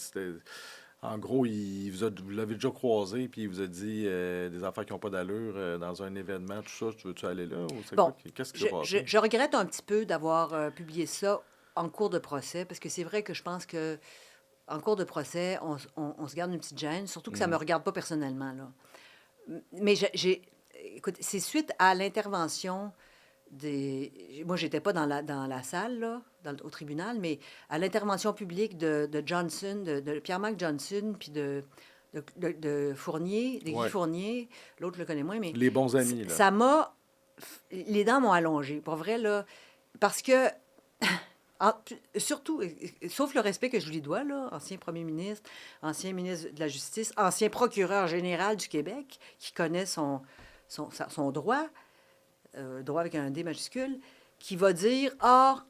En gros, vous l'avez déjà croisé, puis il vous a dit des affaires qui n'ont pas d'allure dans un événement, tout ça. Tu veux-tu aller là ou c'est quoi? Bon, Qu'est-ce qui je, s'est je, passé? je regrette un petit peu d'avoir publié ça en cours de procès, parce que c'est vrai que je pense que en cours de procès, on se garde une petite gêne, surtout que ça ne me Mhm. regarde pas personnellement, là. Mais écoute, c'est suite à l'intervention des... Moi, j'étais pas dans la salle, là, au tribunal, mais à l'intervention publique de Johnson, de Pierre-Marc Johnson, puis de Fournier, de Guy Ouais. Fournier. L'autre, je le connais moins, mais Les bons amis, là. ça m'a... Les dents m'ont allongé, pour vrai, là, parce que surtout, sauf le respect que je lui dois, là, ancien premier ministre, ancien ministre de la Justice, ancien procureur général du Québec, qui connaît son droit, droit avec un D majuscule, qui va dire, ah,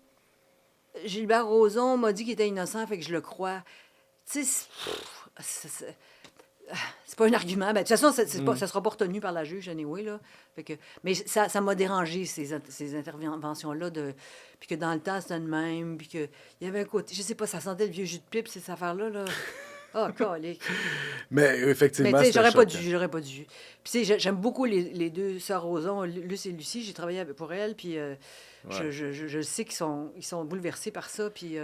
Gilbert Rozon m'a dit qu'il était innocent, fait que je le crois. Tu sais, c'est pas un argument. Ben, de toute façon, ça sera pas retenu par la juge, anyway, là. Fait que, mais ça m'a dérangé, ces interventions-là. Puis que dans le temps, c'était le même. Puis qu'il y avait un côté... Je sais pas, ça sentait le vieux jus de pipe, ces affaires-là. Là. Ah, calique. Mais Mais effectivement, tu sais, c'était choquant. j'aurais pas dû. Puis tu sais, j'aime beaucoup les deux sœurs Roson, Luce et Lucie. J'ai travaillé pour elles, puis Ouais. je sais qu'ils sont bouleversés par ça. Puis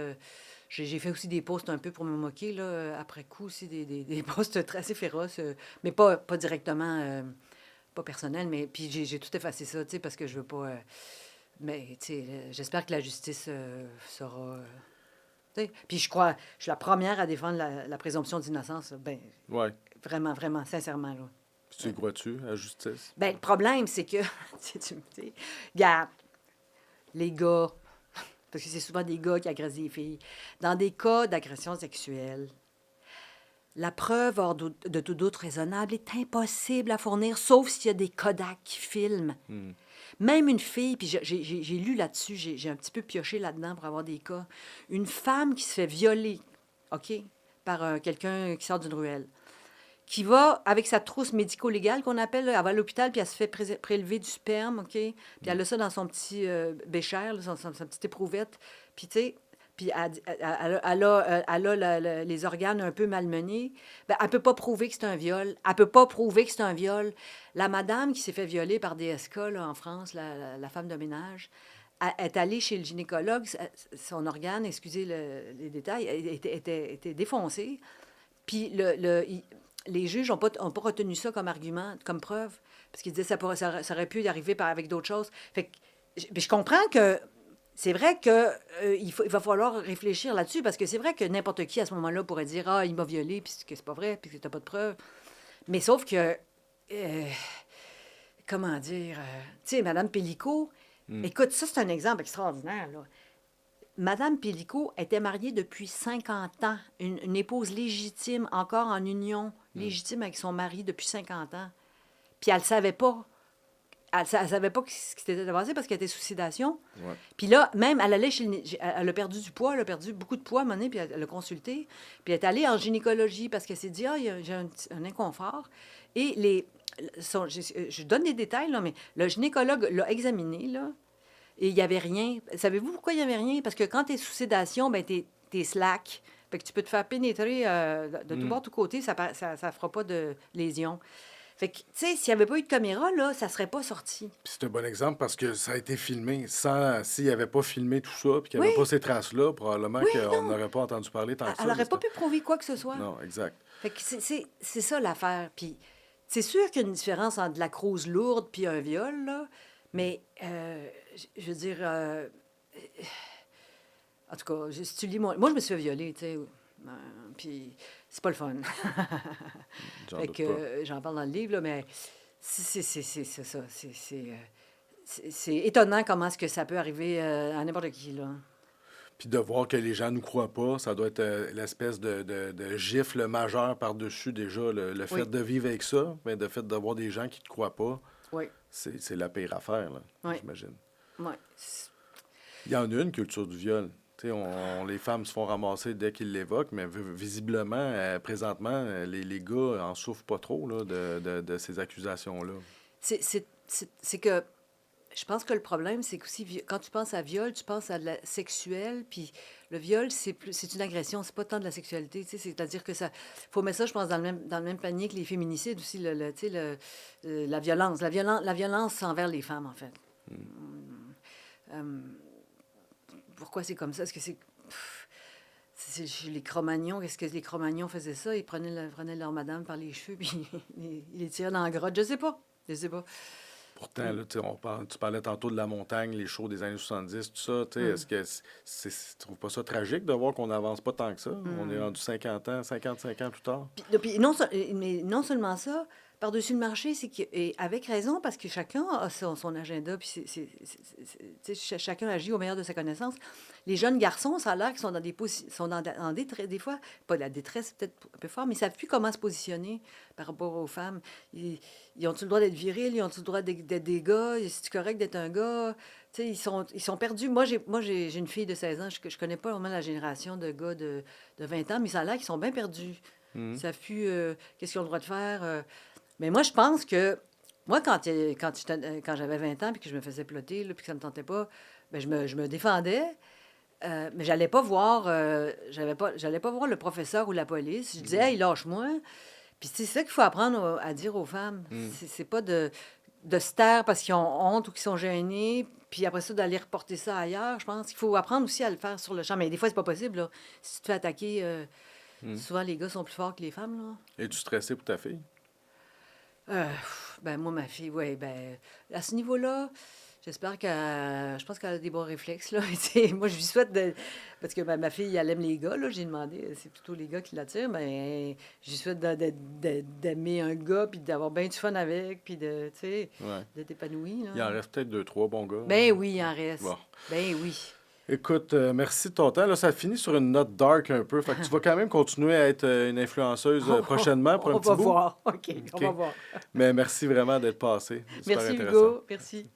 j'ai fait aussi des posts un peu pour me moquer, là, après coup aussi, des posts très assez féroces, mais pas directement, pas personnel, mais puis j'ai tout effacé ça, tu sais, parce que je veux pas... mais tu sais, j'espère que la justice saura... tu sais. Puis je suis la première à défendre la présomption d'innocence, là. Ben, Ouais. vraiment, vraiment, sincèrement, là. Puis tu y crois-tu, à la justice? Ben, le problème, c'est que, tu sais, regarde, les gars, parce que c'est souvent des gars qui agressent des filles, dans des cas d'agression sexuelle, la preuve hors de tout doute raisonnable est impossible à fournir, sauf s'il y a des Kodak qui filment. Hmm. Même une fille, puis j'ai lu là-dessus, j'ai un petit peu pioché là-dedans pour avoir des cas. Une femme qui se fait violer, OK, par quelqu'un qui sort d'une ruelle, qui va avec sa trousse médico-légale qu'on appelle, là, elle va à l'hôpital, puis elle se fait prélever du sperme, OK? Puis elle a ça dans son petit bécher, là, sa petite éprouvette. Puis, tu sais, puis elle a les organes un peu malmenés. Ben, elle ne peut pas prouver que c'est un viol. Elle ne peut pas prouver que c'est un viol. La madame qui s'est fait violer par DSK, là, en France, la femme de ménage, elle est allée chez le gynécologue. Son organe, excusez les détails, était défoncé. Puis les juges n'ont pas retenu ça comme argument, comme preuve, parce qu'ils disaient que ça aurait pu y arriver avec d'autres choses. Fait que, puis je comprends que c'est vrai que il va falloir réfléchir là-dessus, parce que c'est vrai que n'importe qui, à ce moment-là, pourrait dire « Ah, il m'a violé, puis que c'est pas vrai, puis que t'as pas de preuves. » Mais sauf que, comment dire, tu sais, Mme Pellicot, écoute, ça, c'est un exemple extraordinaire, là. Madame Pellicot était mariée depuis 50 ans, une épouse légitime, encore en union légitime avec son mari depuis 50 ans. Puis elle ne savait pas. Elle savait pas ce qui s'était passé parce qu'elle était sous sédation. Ouais. Puis là, même, elle allait elle a perdu du poids, elle a perdu beaucoup de poids à un moment donné, puis elle a consulté. Puis elle est allée en gynécologie parce qu'elle s'est dit, j'ai un inconfort. Et je donne des détails, là, mais le gynécologue l'a examiné, là. Et il n'y avait rien. Savez-vous pourquoi il n'y avait rien? Parce que quand tu es sous sédation, ben, tu es slack. Fait que tu peux te faire pénétrer de tout bord, de tous côtés, ça ne fera pas de lésion. Fait que, tu sais, s'il n'y avait pas eu de caméra, là, ça ne serait pas sorti. Puis c'est un bon exemple parce que ça a été filmé. S'il n'y avait pas filmé tout ça, puis qu'il n'y avait Oui. pas ces traces-là, probablement Oui, qu'on non. n'aurait pas entendu parler tant que ça. Elle n'aurait pas pu prouver quoi que ce soit. Non, exact. Fait que c'est ça l'affaire. Puis c'est sûr qu'il y a une différence entre de la crouse lourde puis un viol, là. Mais, je veux dire, en tout cas, si tu lis moi, je me suis fait violer, tu sais. Puis c'est pas le fun. J'en Fait doute que pas. j'en parle dans le livre, là, mais c'est ça. C'est étonnant comment est-ce que ça peut arriver à n'importe qui, là. Puis de voir que les gens nous croient pas, ça doit être l'espèce de gifle majeur par-dessus déjà le fait Oui. de vivre avec ça, mais le fait de voir des gens qui te croient pas, Oui, c'est la pire affaire, là, Oui. j'imagine. oui. Il y en a une culture du viol. Tu sais, les femmes se font ramasser dès qu'ils l'évoquent, mais visiblement, présentement, les gars en souffrent pas trop là, de ces accusations-là. C'est que je pense que le problème, c'est qu'aussi, quand tu penses à viol, tu penses à de la sexuelle, puis le viol, c'est une agression, c'est pas tant de la sexualité, tu sais, c'est-à-dire que ça, faut mettre ça, je pense, dans le même panier que les féminicides aussi, tu sais, la violence, la violence envers les femmes, en fait. Euh, pourquoi c'est comme ça? Est-ce que chez les Cro-Magnons, qu'est-ce que les Cro-Magnons faisaient ça? Ils prenaient leur madame par les cheveux, puis ils les tiraient dans la grotte, je sais pas. Pourtant, là, tu sais, tu parlais tantôt de la montagne, les shows des années 70, tout ça. Tu sais, est-ce que tu trouves pas ça tragique de voir qu'on n'avance pas tant que ça? On est rendu 50 ans, 55 ans plus tard. Puis mais non seulement ça, par-dessus le marché, c'est que, et avec raison, parce que chacun a son agenda, puis tu sais, chacun agit au meilleur de sa connaissance. Les jeunes garçons, ça a l'air qu'ils sont dans en détresse, des fois, pas de la détresse, peut-être un peu fort, mais ils ne savent plus comment se positionner par rapport aux femmes. Ils ont-tu le droit d'être virils? Ils ont-tu le droit d'être des gars? C'est-tu correct d'être un gars? Tu sais, ils sont perdus. Moi, j'ai une fille de 16 ans, je connais pas vraiment la génération de gars de 20 ans, mais ça a l'air qu'ils sont bien perdus. Ils ne savent plus qu'est-ce qu'ils ont le droit de faire. Mais moi, je pense que, moi, quand j'avais 20 ans puis que je me faisais plotter, là, puis que ça ne me tentait pas, ben, je me défendais, mais j'allais pas voir le professeur ou la police. Je disais, hey, lâche-moi. Puis c'est ça qu'il faut apprendre à dire aux femmes. C'est pas de se taire parce qu'ils ont honte ou qu'ils sont gênés, puis après ça, d'aller reporter ça ailleurs. Je pense qu'il faut apprendre aussi à le faire sur le champ. Mais des fois, c'est pas possible, là. Si tu te fais attaquer, souvent, les gars sont plus forts que les femmes, là. Es-tu stressé pour ta fille? Ben moi, ma fille, oui, ben à ce niveau-là, j'espère je pense qu'elle a des bons réflexes, là. Tu sais, moi, je lui souhaite de... Parce que ma fille, elle aime les gars, là. J'ai demandé, c'est plutôt les gars qui l'attirent, mais je lui souhaite d'aimer un gars, puis d'avoir bien du fun avec, puis de, tu sais, Ouais. d'être épanoui, là. Il en reste peut-être 2, 3 bons gars. Ben oui, il en reste. Bon. Ben oui. Écoute, merci de ton temps. Là, ça finit sur une note dark un peu. Fait que tu vas quand même continuer à être une influenceuse prochainement pour un On petit va bout. voir. OK, on va voir. Mais merci vraiment d'être passé. C'est super Merci, intéressant. Hugo. Merci.